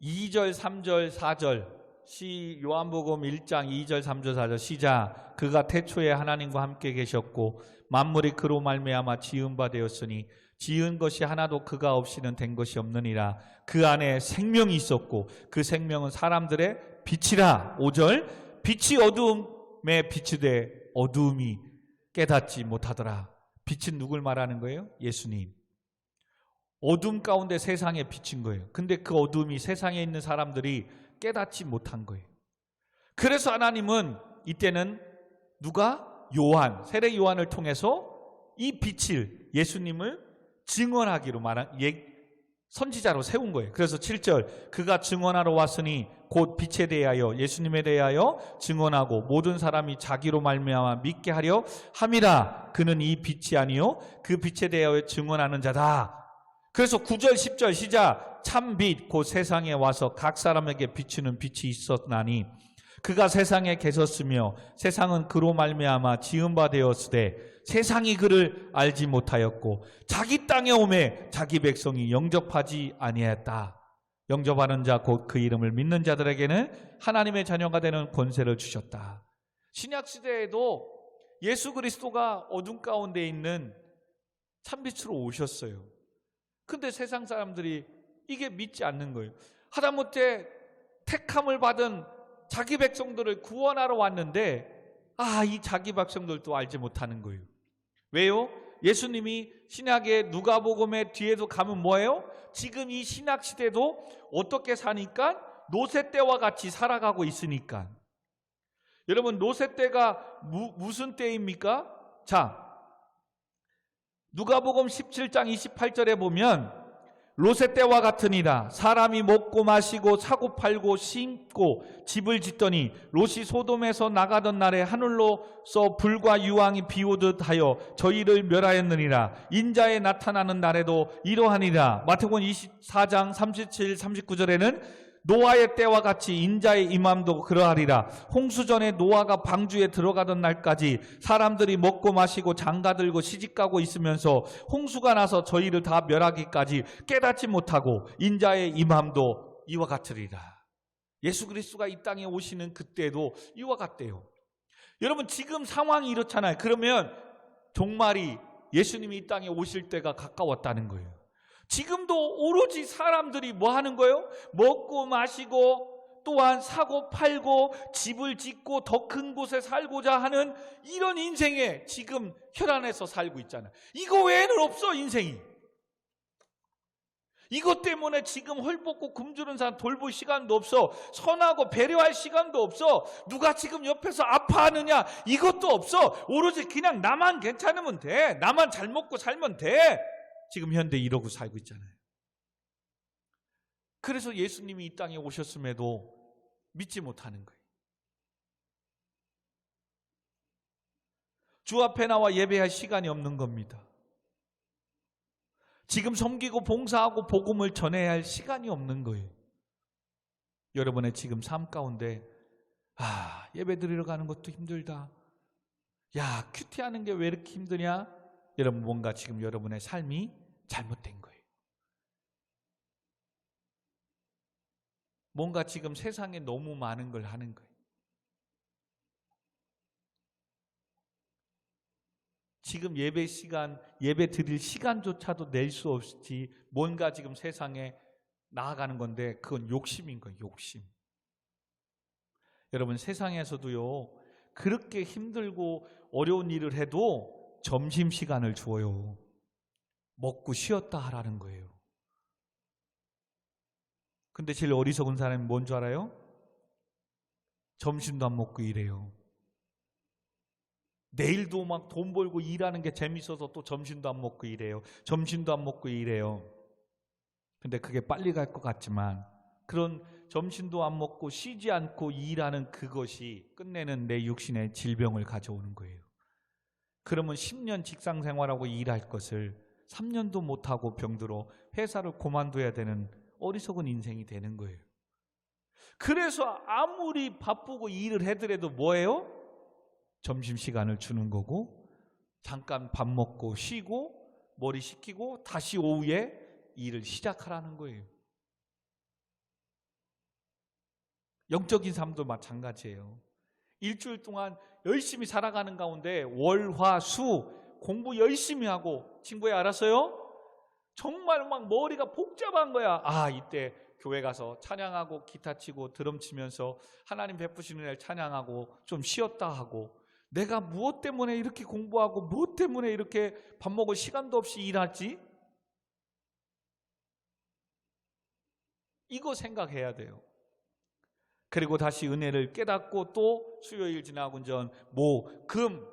2절, 3절, 4절 요한복음 1장 2절, 3절, 4절 시작. 그가 태초에 하나님과 함께 계셨고 만물이 그로 말미암아 지은 바 되었으니 지은 것이 하나도 그가 없이는 된 것이 없느니라. 그 안에 생명이 있었고 그 생명은 사람들의 빛이라. 5절 빛이 어두움에 비추되 어두움이 깨닫지 못하더라. 빛은 누굴 말하는 거예요? 예수님. 어둠 가운데 세상에 비친 거예요. 근데 그 어둠이 세상에 있는 사람들이 깨닫지 못한 거예요. 그래서 하나님은 이때는 누가? 요한, 세례 요한을 통해서 이 빛을, 예수님을 증언하기로 선지자로 세운 거예요. 그래서 7절 그가 증언하러 왔으니 곧 빛에 대하여 예수님에 대하여 증언하고 모든 사람이 자기로 말미암아 믿게 하려 함이라. 그는 이 빛이 아니요 그 빛에 대하여 증언하는 자다. 그래서 9절 10절 시작. 참 빛 곧 세상에 와서 각 사람에게 비추는 빛이 있었나니 그가 세상에 계셨으며 세상은 그로 말미암아 지은 바 되었으되 세상이 그를 알지 못하였고 자기 땅에 오매 자기 백성이 영접하지 아니하였다. 영접하는 자 곧 그 이름을 믿는 자들에게는 하나님의 자녀가 되는 권세를 주셨다. 신약 시대에도 예수 그리스도가 어둠 가운데 있는 참빛으로 오셨어요. 근데 세상 사람들이 이게 믿지 않는 거예요. 하다못해 택함을 받은 자기 백성들을 구원하러 왔는데 이 자기 백성들도 알지 못하는 거예요. 왜요? 예수님이 신약의 누가복음의 뒤에도 가면 뭐예요? 지금 이 신약 시대도 어떻게 사니까 노새 때와 같이 살아가고 있으니까. 여러분, 노새 때가 무슨 때입니까? 자, 누가복음 17장 28절에 보면 롯의 때와 같으니라. 사람이 먹고 마시고 사고 팔고 심고 집을 짓더니 롯이 소돔에서 나가던 날에 하늘로서 불과 유황이 비오듯 하여 저희를 멸하였느니라. 인자에 나타나는 날에도 이러하니라. 마태복음 24장 37, 39절에는 노아의 때와 같이 인자의 임함도 그러하리라. 홍수전에 노아가 방주에 들어가던 날까지 사람들이 먹고 마시고 장가들고 시집가고 있으면서 홍수가 나서 저희를 다 멸하기까지 깨닫지 못하고 인자의 임함도 이와 같으리라. 예수 그리스도가 이 땅에 오시는 그때도 이와 같대요. 여러분, 지금 상황이 이렇잖아요. 그러면 종말이 예수님이 이 땅에 오실 때가 가까웠다는 거예요. 지금도 오로지 사람들이 뭐 하는 거예요? 먹고 마시고 또한 사고 팔고 집을 짓고 더 큰 곳에 살고자 하는 이런 인생에 지금 혈안에서 살고 있잖아요. 이거 외에는 없어, 인생이. 이것 때문에 지금 헐벗고 굶주린 사람 돌볼 시간도 없어. 선하고 배려할 시간도 없어. 누가 지금 옆에서 아파하느냐, 이것도 없어. 오로지 그냥 나만 괜찮으면 돼. 나만 잘 먹고 살면 돼. 지금 현대 이러고 살고 있잖아요. 그래서 예수님이 이 땅에 오셨음에도 믿지 못하는 거예요. 주 앞에 나와 예배할 시간이 없는 겁니다. 지금 섬기고 봉사하고 복음을 전해야 할 시간이 없는 거예요. 여러분의 지금 삶 가운데 예배 드리러 가는 것도 힘들다. 야, 큐티하는 게 왜 이렇게 힘드냐? 여러분, 뭔가 지금 여러분의 삶이 잘못된 거예요. 뭔가 지금 세상에 너무 많은 걸 하는 거예요. 지금 예배 시간, 예배 드릴 시간조차도 낼 수 없이 뭔가 지금 세상에 나아가는 건데 그건 욕심인 거예요, 욕심. 여러분, 세상에서도요, 그렇게 힘들고 어려운 일을 해도 점심시간을 주어요. 먹고 쉬었다 하라는 거예요. 근데 제일 어리석은 사람이 뭔 줄 알아요? 점심도 안 먹고 일해요. 내일도 막 돈 벌고 일하는 게 재밌어서 또 점심도 안 먹고 일해요. 점심도 안 먹고 일해요. 근데 그게 빨리 갈 것 같지만 그런 점심도 안 먹고 쉬지 않고 일하는 그것이 끝내는 내 육신의 질병을 가져오는 거예요. 그러면 10년 직장 생활하고 일할 것을 3년도 못하고 병들어 회사를 그만둬야 되는 어리석은 인생이 되는 거예요. 그래서 아무리 바쁘고 일을 해더라도 뭐예요? 점심시간을 주는 거고 잠깐 밥 먹고 쉬고 머리 식히고 다시 오후에 일을 시작하라는 거예요. 영적인 삶도 마찬가지예요. 일주일 동안 열심히 살아가는 가운데 월, 화, 수 공부 열심히 하고 친구야 알았어요? 정말 막 머리가 복잡한 거야. 이때 교회 가서 찬양하고 기타 치고 드럼 치면서 하나님 베푸시는 날 찬양하고 좀 쉬었다 하고 내가 무엇 때문에 이렇게 공부하고 무엇 때문에 이렇게 밥 먹을 시간도 없이 일하지? 이거 생각해야 돼요. 그리고 다시 은혜를 깨닫고 또 수요일 지나고 이제 목, 금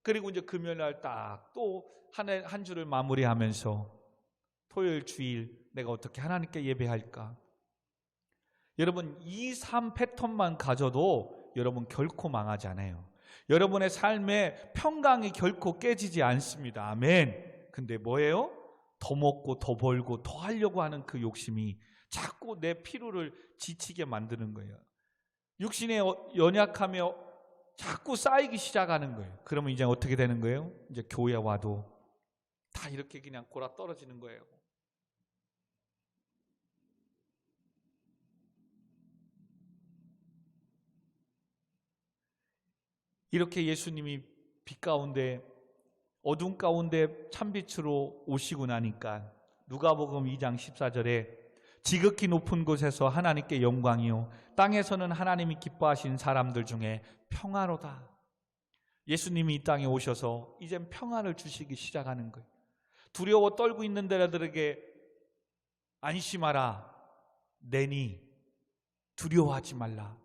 그리고 이제 금요일 날 딱 또 한 주를 마무리하면서 토요일 주일 내가 어떻게 하나님께 예배할까? 여러분, 이 삶 패턴만 가져도 여러분 결코 망하지 않아요. 여러분의 삶의 평강이 결코 깨지지 않습니다. 아멘. 근데 뭐예요? 더 먹고 더 벌고 더 하려고 하는 그 욕심이 자꾸 내 피로를 지치게 만드는 거예요. 육신에 연약하며 자꾸 쌓이기 시작하는 거예요. 그러면 이제 어떻게 되는 거예요? 이제 교회 와도 다 이렇게 그냥 골아 떨어지는 거예요. 이렇게 예수님이 빛 가운데 어둠 가운데 참빛으로 오시고 나니까 누가복음 2장 14절에 지극히 높은 곳에서 하나님께 영광이요 땅에서는 하나님이 기뻐하신 사람들 중에 평화로다. 예수님이 이 땅에 오셔서 이젠 평화를 주시기 시작하는 거예요. 두려워 떨고 있는 자들에게 안심하라. 내니 두려워하지 말라.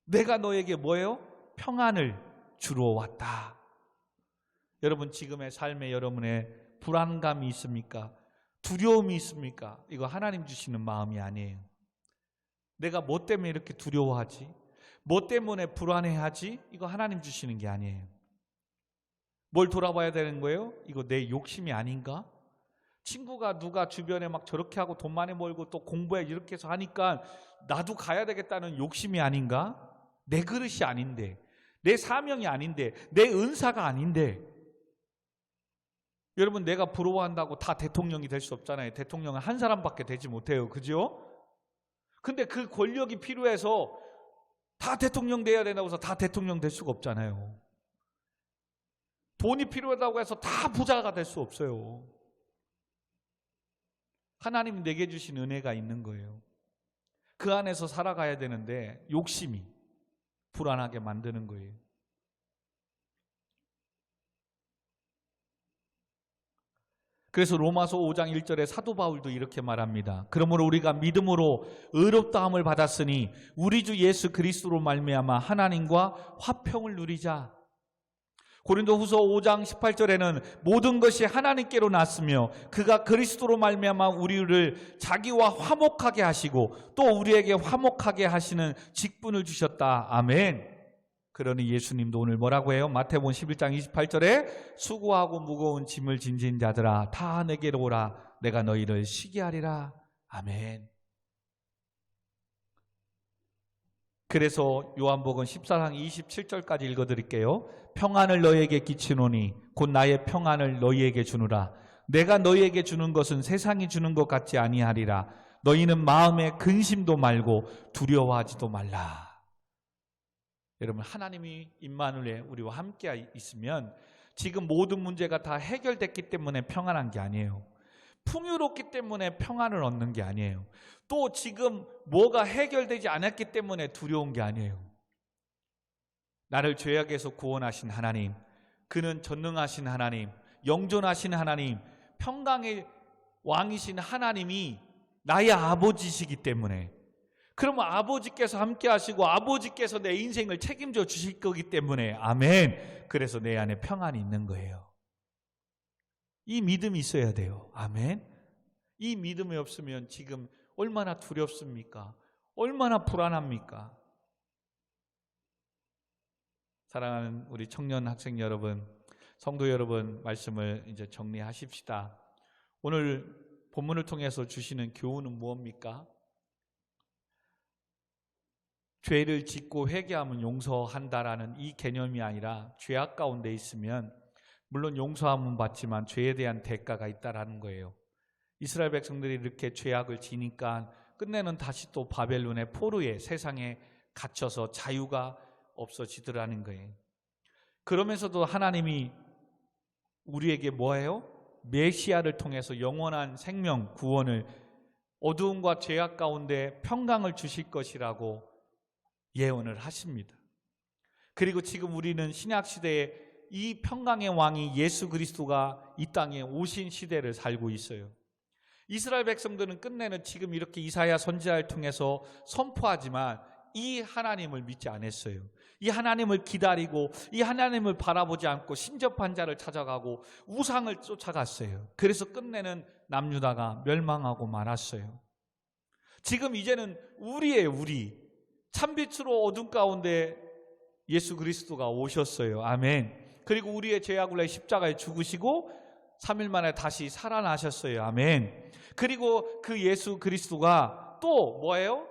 내가 너에게 뭐예요? 평안을 주러 왔다. 여러분, 지금의 삶에 여러분의 불안감이 있습니까? 두려움이 있습니까? 이거 하나님 주시는 마음이 아니에요. 내가 뭐 때문에 이렇게 두려워하지? 뭐 때문에 불안해하지? 이거 하나님 주시는 게 아니에요. 뭘 돌아봐야 되는 거예요? 이거 내 욕심이 아닌가? 친구가 누가 주변에 막 저렇게 하고 돈 많이 벌고 또 공부해 이렇게 해서 하니까 나도 가야 되겠다는 욕심이 아닌가? 내 그릇이 아닌데, 내 사명이 아닌데, 내 은사가 아닌데. 여러분, 내가 부러워한다고 다 대통령이 될 수 없잖아요. 대통령은 한 사람밖에 되지 못해요. 그죠? 근데 그 권력이 필요해서 다 대통령 돼야 된다고 해서 다 대통령 될 수가 없잖아요. 돈이 필요하다고 해서 다 부자가 될 수 없어요. 하나님이 내게 주신 은혜가 있는 거예요. 그 안에서 살아가야 되는데 욕심이 불안하게 만드는 거예요. 그래서 로마서 5장 1절에 사도 바울도 이렇게 말합니다. 그러므로 우리가 믿음으로 의롭다함을 받았으니 우리 주 예수 그리스도로 말미암아 하나님과 화평을 누리자. 고린도후서 5장 18절에는 모든 것이 하나님께로 났으며 그가 그리스도로 말미암아 우리를 자기와 화목하게 하시고 또 우리에게 화목하게 하시는 직분을 주셨다. 아멘. 그러니 예수님도 오늘 뭐라고 해요? 마태복음 11장 28절에 수고하고 무거운 짐을 진진 자들아 다 내게로 오라. 내가 너희를 쉬게 하리라. 아멘. 그래서 요한복음 14장 27절까지 읽어드릴게요. 평안을 너희에게 끼치노니 곧 나의 평안을 너희에게 주노라. 내가 너희에게 주는 것은 세상이 주는 것 같지 아니하리라. 너희는 마음에 근심도 말고 두려워하지도 말라. 여러분, 하나님이 임마누엘 우리와 함께 있으면 지금 모든 문제가 다 해결됐기 때문에 평안한 게 아니에요. 풍요롭기 때문에 평안을 얻는 게 아니에요. 또 지금 뭐가 해결되지 않았기 때문에 두려운 게 아니에요. 나를 죄악에서 구원하신 하나님, 그는 전능하신 하나님, 영존하신 하나님, 평강의 왕이신 하나님이 나의 아버지시기 때문에, 그러면 아버지께서 함께 하시고 아버지께서 내 인생을 책임져 주실 거기 때문에 아멘. 그래서 내 안에 평안이 있는 거예요. 이 믿음이 있어야 돼요. 아멘. 이 믿음이 없으면 지금 얼마나 두렵습니까? 얼마나 불안합니까? 사랑하는 우리 청년 학생 여러분, 성도 여러분, 말씀을 이제 정리하십시다. 오늘 본문을 통해서 주시는 교훈은 무엇입니까? 죄를 짓고 회개하면 용서한다라는 이 개념이 아니라 죄악 가운데 있으면 물론 용서함은 받지만 죄에 대한 대가가 있다라는 거예요. 이스라엘 백성들이 이렇게 죄악을 지니까 끝내는 다시 또 바벨론의 포로에 세상에 갇혀서 자유가 없어지더라는 거예요. 그러면서도 하나님이 우리에게 뭐예요? 메시아를 통해서 영원한 생명, 구원을, 어두움과 죄악 가운데 평강을 주실 것이라고 예언을 하십니다. 그리고 지금 우리는 신약시대에 이 평강의 왕이 예수 그리스도가 이 땅에 오신 시대를 살고 있어요. 이스라엘 백성들은 끝내는 지금 이렇게 이사야 선지자를 통해서 선포하지만 이 하나님을 믿지 않았어요. 이 하나님을 기다리고 이 하나님을 바라보지 않고 신접한 자를 찾아가고 우상을 쫓아갔어요. 그래서 끝내는 남유다가 멸망하고 말았어요. 지금 이제는 우리 참빛으로 어둠 가운데 예수 그리스도가 오셨어요. 아멘. 그리고 우리의 죄악을 위해 십자가에 죽으시고 3일 만에 다시 살아나셨어요. 아멘. 그리고 그 예수 그리스도가 또 뭐예요?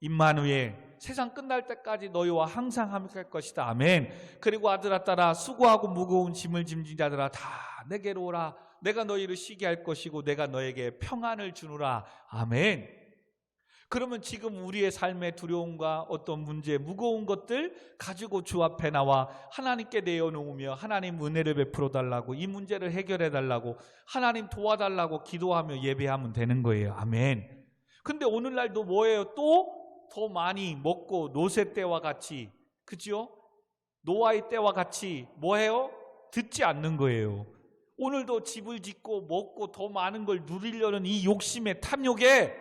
임마누엘, 세상 끝날 때까지 너희와 항상 함께할 것이다. 아멘. 그리고 아들아 딸아, 수고하고 무거운 짐을 짐진 자들아 다 내게로 오라. 내가 너희를 쉬게 할 것이고 내가 너에게 평안을 주노라. 아멘. 그러면 지금 우리의 삶의 두려움과 어떤 문제, 무거운 것들 가지고 주 앞에 나와 하나님께 내어놓으며 하나님 은혜를 베풀어 달라고, 이 문제를 해결해 달라고, 하나님 도와달라고 기도하며 예배하면 되는 거예요. 아멘. 근데 오늘날도 뭐예요? 또 더 많이 먹고 노새 때와 같이, 그죠? 노아의 때와 같이 뭐해요? 듣지 않는 거예요. 오늘도 집을 짓고 먹고 더 많은 걸 누리려는 이 욕심의 탐욕에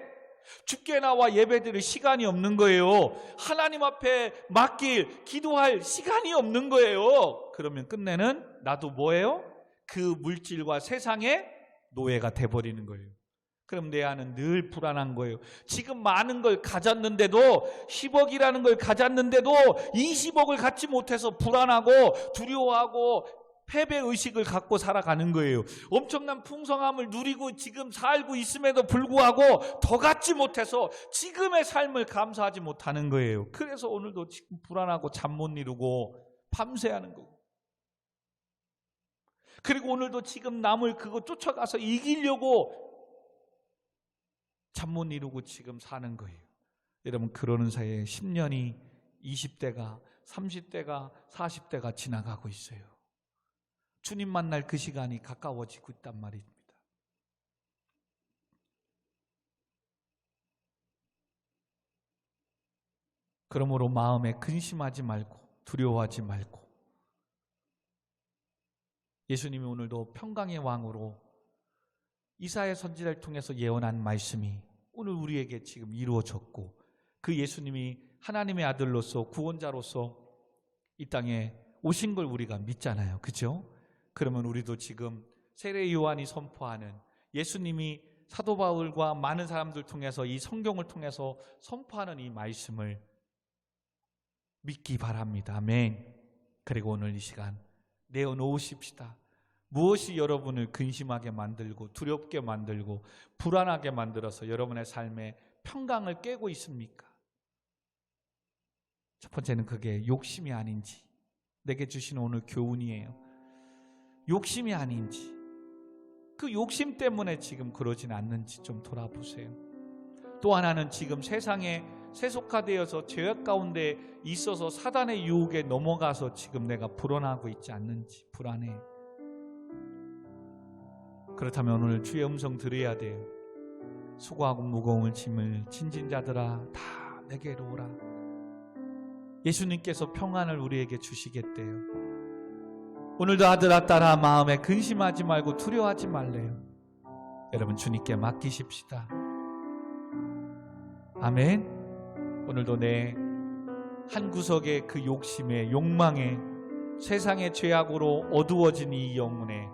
주께 나와 예배드릴 시간이 없는 거예요. 하나님 앞에 맡길, 기도할 시간이 없는 거예요. 그러면 끝내는 나도 뭐예요? 그 물질과 세상의 노예가 돼버리는 거예요. 그럼 내 안은 늘 불안한 거예요. 지금 많은 걸 가졌는데도, 10억이라는 걸 가졌는데도 20억을 갖지 못해서 불안하고 두려워하고 패배의식을 갖고 살아가는 거예요. 엄청난 풍성함을 누리고 지금 살고 있음에도 불구하고 더 갖지 못해서 지금의 삶을 감사하지 못하는 거예요. 그래서 오늘도 지금 불안하고 잠 못 이루고 밤새 하는 거고, 그리고 오늘도 지금 남을 그거 쫓아가서 이기려고 잠 못 이루고 지금 사는 거예요. 여러분, 그러는 사이에 10년이 20대가 30대가 40대가 지나가고 있어요. 주님 만날 그 시간이 가까워지고 있단 말입니다. 그러므로 마음에 근심하지 말고 두려워하지 말고, 예수님이 오늘도 평강의 왕으로 이사야 선지자를 통해서 예언한 말씀이 오늘 우리에게 지금 이루어졌고, 그 예수님이 하나님의 아들로서 구원자로서 이 땅에 오신 걸 우리가 믿잖아요. 그죠? 그러면 우리도 지금 세례 요한이 선포하는, 예수님이 사도 바울과 많은 사람들 통해서 이 성경을 통해서 선포하는 이 말씀을 믿기 바랍니다. 아멘. 그리고 오늘 이 시간 내어놓으십시다. 무엇이 여러분을 근심하게 만들고 두렵게 만들고 불안하게 만들어서 여러분의 삶에 평강을 깨고 있습니까? 첫 번째는 그게 욕심이 아닌지, 내게 주신 오늘 교훈이에요. 욕심이 아닌지, 그 욕심 때문에 지금 그러진 않는지 좀 돌아보세요. 또 하나는 지금 세상에 세속화되어서 죄악 가운데 있어서 사단의 유혹에 넘어가서 지금 내가 불안하고 있지 않는지, 불안해. 그렇다면 오늘 주의 음성 들어야 돼요. 수고하고 무거운 짐을 진진 자들아 다 내게로 오라. 예수님께서 평안을 우리에게 주시겠대요. 오늘도 아들아 딸아 마음에 근심하지 말고 두려워하지 말래요. 여러분, 주님께 맡기십시다. 아멘. 오늘도 내 한 구석의 그 욕심에, 욕망에, 세상의 죄악으로 어두워진 이 영혼에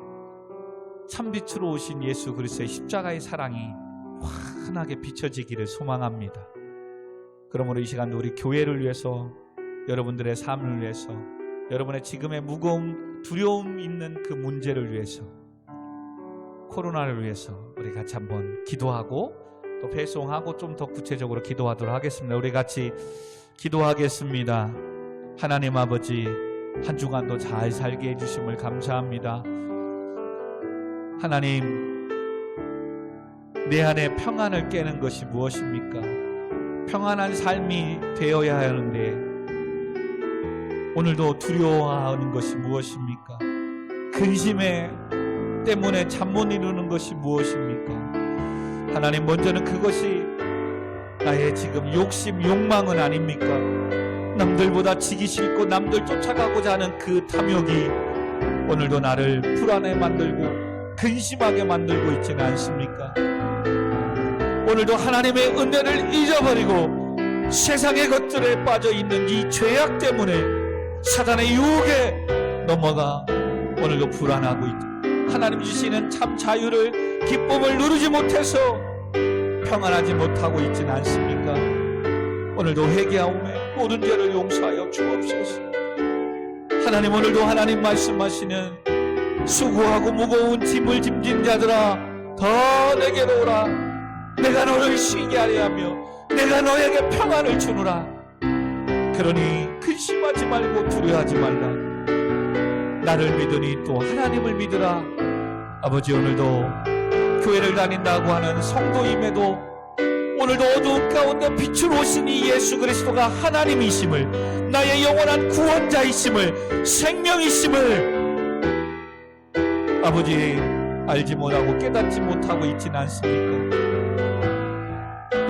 참빛으로 오신 예수 그리스도의 십자가의 사랑이 환하게 비춰지기를 소망합니다. 그러므로 이 시간 우리 교회를 위해서, 여러분들의 삶을 위해서, 여러분의 지금의 무거움, 두려움 있는 그 문제를 위해서, 코로나를 위해서 우리 같이 한번 기도하고 또 배송하고 좀 더 구체적으로 기도하도록 하겠습니다. 우리 같이 기도하겠습니다. 하나님 아버지, 한 주간도 잘 살게 해주심을 감사합니다. 하나님, 내 안에 평안을 깨는 것이 무엇입니까? 평안한 삶이 되어야 하는데 오늘도 두려워하는 것이 무엇입니까? 근심에 때문에 잠 못 이루는 것이 무엇입니까? 하나님, 먼저는 그것이 나의 지금 욕심, 욕망은 아닙니까? 남들보다 지기 싫고 남들 쫓아가고자 하는 그 탐욕이 오늘도 나를 불안해 만들고 근심하게 만들고 있지는 않습니까? 오늘도 하나님의 은혜를 잊어버리고 세상의 것들에 빠져있는 이 죄악 때문에 사단의 유혹에 넘어가 오늘도 불안하고 있다. 하나님 주시는 참 자유를, 기쁨을 누리지 못해서 평안하지 못하고 있지는 않습니까? 오늘도 회개하오매 모든 죄를 용서하여 주옵소서. 하나님, 오늘도 하나님 말씀하시는 수고하고 무거운 짐을 짐진 자들아 더 내게로 오라. 내가 너를 쉬게 하려 하며 내가 너에게 평안을 주노라. 그러니 근심하지 말고 두려워하지 말라. 나를 믿으니 또 하나님을 믿으라. 아버지, 오늘도 교회를 다닌다고 하는 성도임에도 오늘도 어두운 가운데 빛을 오신 이 예수 그리스도가 하나님이심을, 나의 영원한 구원자이심을, 생명이심을 아버지 알지 못하고 깨닫지 못하고 있지는 않습니까?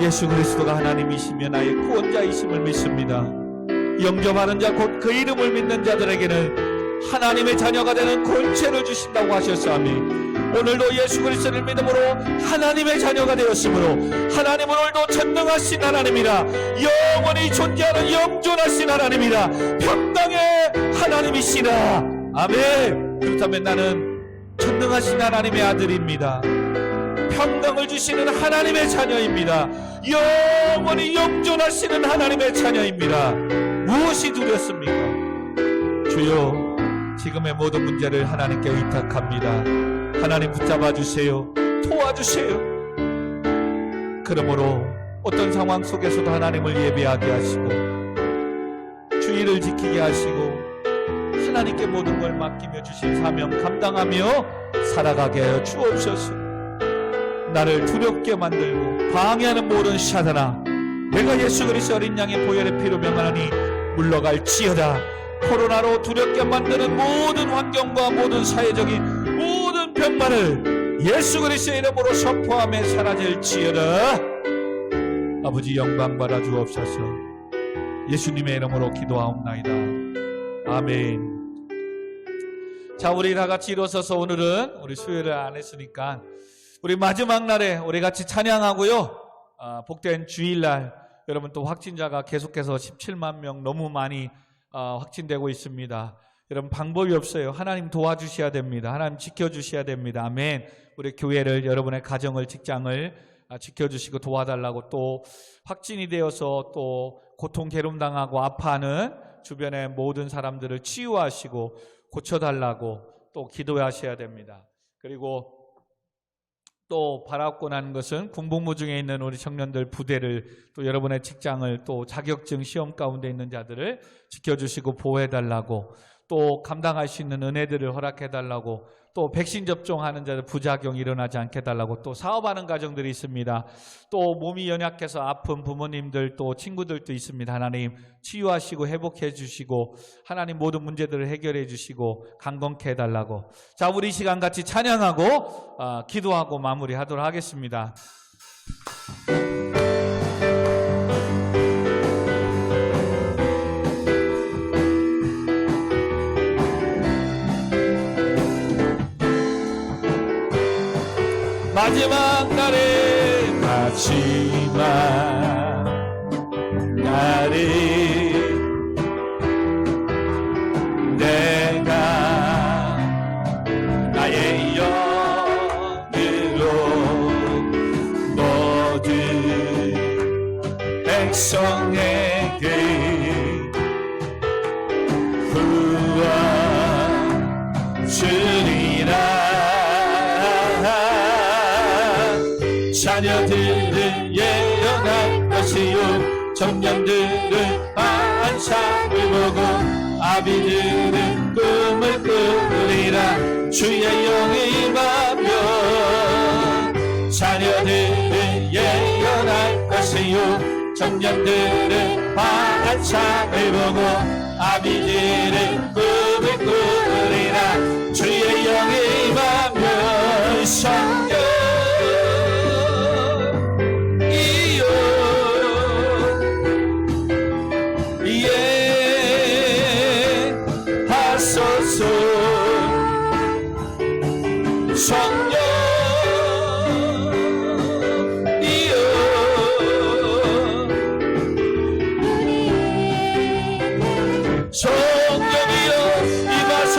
예수 그리스도가 하나님이시며 나의 구원자이심을 믿습니다. 영접하는 자 곧 그 이름을 믿는 자들에게는 하나님의 자녀가 되는 권세를 주신다고 하셨사오니 오늘도 예수 그리스도를 믿음으로 하나님의 자녀가 되었으므로 하나님은 오늘도 전능하신 하나님이라, 영원히 존재하는 영존하신 하나님이라, 평강의 하나님이시라. 아멘. 그렇다면 나는 전능하신 하나님의 아들입니다. 평강을 주시는 하나님의 자녀입니다. 영원히 영존하시는 하나님의 자녀입니다. 무엇이 두렵습니까? 주여, 지금의 모든 문제를 하나님께 의탁합니다. 하나님 붙잡아 주세요. 도와주세요. 그러므로 어떤 상황 속에서도 하나님을 예배하게 하시고 주의를 지키게 하시고 하나님께 모든 걸 맡기며 주신 사명 감당하며 살아가게 하여 주옵소서. 나를 두렵게 만들고 방해하는 모든 사단아, 내가 예수 그리스도 어린 양의 보혈의 피로 명하노니 물러갈지어다. 코로나로 두렵게 만드는 모든 환경과 모든 사회적인 모든 병만을 예수 그리스도의 이름으로 선포하며 사라질지어다. 아버지, 영광 받아 주옵소서. 예수님의 이름으로 기도하옵나이다. 아멘. 자, 우리 다 같이 일어서서 오늘은 우리 수요일을 안 했으니까 우리 마지막 날에 우리 같이 찬양하고요. 복된 주일날 여러분 또 확진자가 계속해서 17만 명 너무 많이 확진되고 있습니다. 여러분 방법이 없어요. 하나님 도와주셔야 됩니다. 하나님 지켜주셔야 됩니다. 아멘. 우리 교회를, 여러분의 가정을, 직장을 지켜주시고 도와달라고, 또 확진이 되어서 또 고통 괴로움당하고 아파하는 주변의 모든 사람들을 치유하시고 고쳐달라고 또 기도하셔야 됩니다. 그리고 또 바라고 하는 것은 군복무 중에 있는 우리 청년들 부대를, 또 여러분의 직장을, 또 자격증 시험 가운데 있는 자들을 지켜주시고 보호해달라고, 또 감당할 수 있는 은혜들을 허락해달라고, 또 백신 접종하는 자들 부작용이 일어나지 않게 해달라고, 또 사업하는 가정들이 있습니다. 또 몸이 연약해서 아픈 부모님들, 또 친구들도 있습니다. 하나님 치유하시고 회복해 주시고 하나님 모든 문제들을 해결해 주시고 강건케 해달라고. 자, 우리 이 시간 같이 찬양하고 기도하고 마무리하도록 하겠습니다. 마지막 날에, 마지막 날에 내가 나의 영으로 모든 백성에게 구원 주리라. 자녀들은 예언할 것이요, 청년들은 환상을 보고 아비들은 꿈을 꾸리라. 주의 영이 임하며 자녀들은 예언할 것이요, 청년들은 환상을 보고 아비들은 꿈을 꾸리라. 주의 영이 임하며 성령 성령이여 성령이여 임하소서.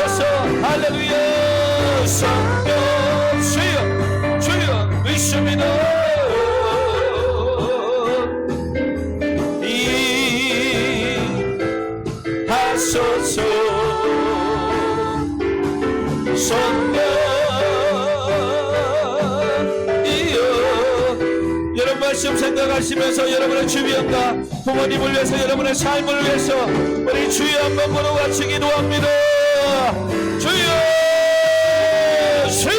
말씀 생각하시면서 여러분의 주변과 부모님을 위해서 여러분의 삶을 위해서 우리 주여 한번 걸어 같이 기도합니다. 주여 주여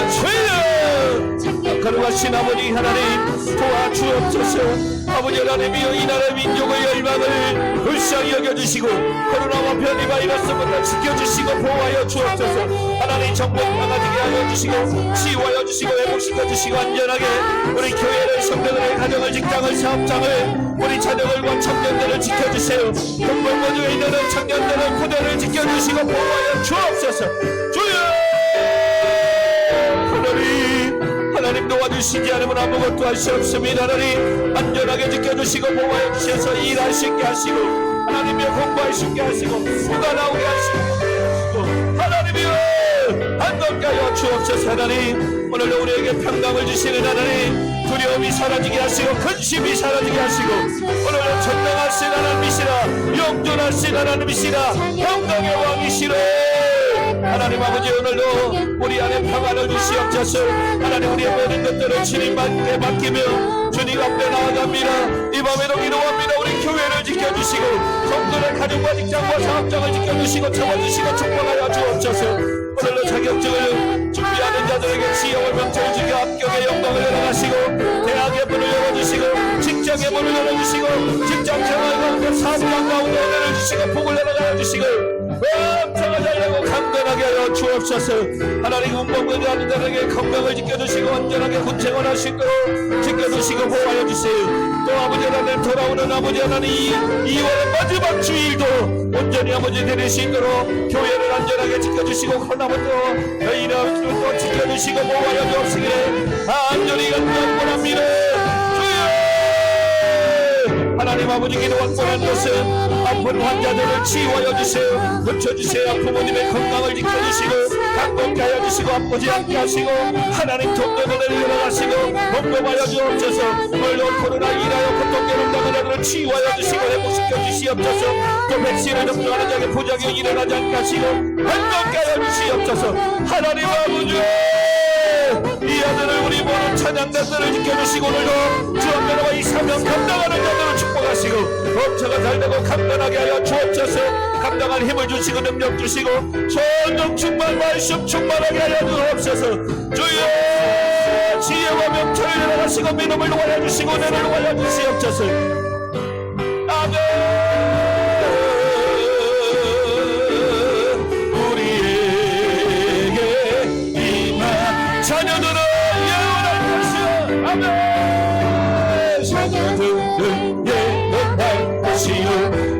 주여 거룩하신 아버지 하나님 도와주옵소서. 아버지 하나님이여 이 나라의 민족의 열방을 불쌍히 여겨주시고 코로나와 변이 바이러스부터 지켜주시고 보호하여 주옵소서. 하나님 정복 강화되게 하여 주시고 치유하여 주시고 회복시켜 주시고 안전하게 우리 교회를 성도들의 가정을 직장을 사업장을 우리 자녀들과 청년들을 지켜주세요. 동물모주에 있는 청년들의 부대를 지켜주시고 보호하여 주옵소서. 주여 하나님 도와주시지 않으면 아무것도 할 수 없습니다. 하나님 안전하게 지켜주시고 보호해 주셔서 일할 수 있게 하시고 하나님이여 공부할 수 있게 하시고 수가 나오게 하시고 하나님이여 안전케 하여 주옵소서. 하나님 오늘도 우리에게 평강을 주시는 하나님 두려움이 사라지게 하시고 근심이 사라지게 하시고 오늘도 전능하신 하나님이시라 영존하신 하나님이시라 평강의 왕이시라. 하나님 아버지 오늘도 우리 안에 평안을 주시옵소서. 하나님 우리의 모든 것들을 주님께 맡기며 주님 앞에 나아갑니다. 이 밤에도 기도합니다. 우리 교회를 지켜주시고 성도의 가정과 직장과 사업장을 지켜주시고 채워주시고 축복하여 주옵소서. 오늘도 자격증을 준비하는 자들에게 지혜와 명철을 주게 합격의 영광을 열어가시고 대학의 문을 열어주시고 직장의 문을 열어주시고 직장 생활 가운데 사업장 가운데 은혜를 주시고 복을 열어가여 주시고 엄청나게 잘되고 강건하게 하여 주옵소서. 하나님 운동을 하는 자들에게 건강을 지켜주시고 안전하게 군생활할 수 있도록 지켜주시고 보호하여 주세요. 또 아버지 하나님 돌아오는 아버지 하나님 2월의 마지막 주일도 온전히 아버지 드릴 수 있도록 교회를 안전하게 지켜주시고 코로나부터 저희를 또 지켜주시고 보호하여 주옵시기를 안전히 간구합니다. 하나님 아버지 기도 원하는 것은 아픈 환자들을 치유하여 주세요. 고쳐주세요. 부모님의 건강을 지켜주시고 강건케 하여 주시고 아프지 않게 하시고 하나님 동료들을 일어나시고 공급하여 주옵소서. 물론 코로나 인하여 고통되는 자들을 치유하여 주시고 회복시켜 주시옵소서. 또 백신을 접종하는 자에게 부작용이 일어나지 않게 하시고 건강케 하여 주시옵소서. 하나님 아버지 이 아들을 우리 모든 찬양자들을 지켜주시고 오늘도 주 앞에와 이 사명 감당하는 자들을 축복하시고 엄청나게 잘되고 강건하게 하여 주옵소서. 감당할 힘을 주시고 능력 주시고 전정 충만 말씀 충만하게 하여 주옵소서. 주여 지혜와 명철을 열어가시고 믿음을 놓아여 주시고 은혜를 놓아여 주시옵소서. 아멘. 자녀들은 예언할 것이요. 아멘. 자녀들은 예언할 것이요.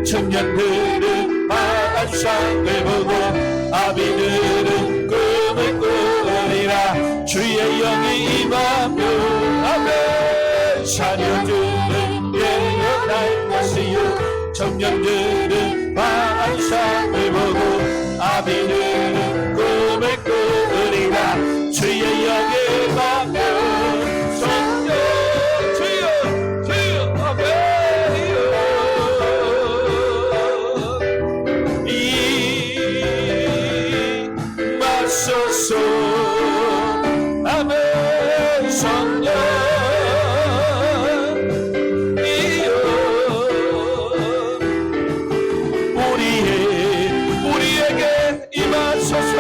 청년들은 만상을 보고 아비들은 꿈을 꾸리라. 주의 영이 임하며 아멘. 자녀들은 예언할 것이요. 청년들은 만상을 보고 아비들은 꿈을 꾸리라. 주의 영에 받며 성령 주여 주여 아멘. 임하소서 아멘. 성령 우리에게 임하소서.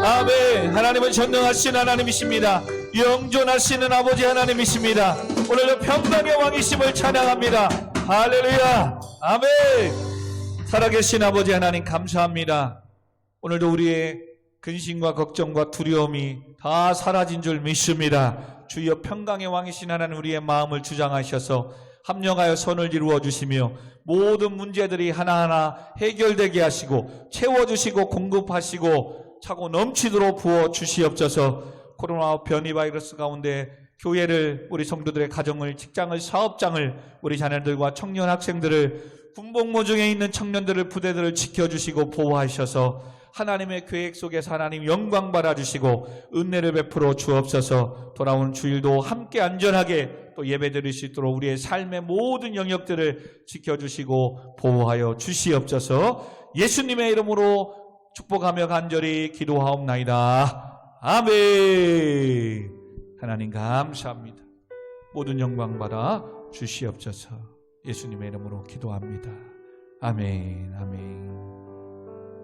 아멘. 하나님은 전능하신 하나님이십니다. 영존하시는 아버지 하나님이십니다. 오늘도 평강의 왕이심을 찬양합니다. 할렐루야. 아멘. 살아계신 아버지 하나님 감사합니다. 오늘도 우리의 근심과 걱정과 두려움이 다 사라진 줄 믿습니다. 주여 평강의 왕이신 하나님 우리의 마음을 주장하셔서 합력하여 선을 이루어 주시며 모든 문제들이 하나하나 해결되게 하시고 채워주시고 공급하시고 차고 넘치도록 부어 주시옵소서. 코로나 변이 바이러스 가운데 교회를 우리 성도들의 가정을 직장을 사업장을 우리 자녀들과 청년 학생들을 군복무 중에 있는 청년들을 부대들을 지켜주시고 보호하셔서 하나님의 계획 속에서 하나님 영광 받아주시고 은혜를 베풀어 주옵소서. 돌아오는 주일도 함께 안전하게 또 또 예배드릴 수 있도록 우리의 삶의 모든 영역들을 지켜주시고 보호하여 주시옵소서. 예수님의 이름으로 축복하며 간절히 기도하옵나이다. 아멘. 하나님 감사합니다. 모든 영광 받아 주시옵소서. 예수님의 이름으로 기도합니다. 아멘. 아멘.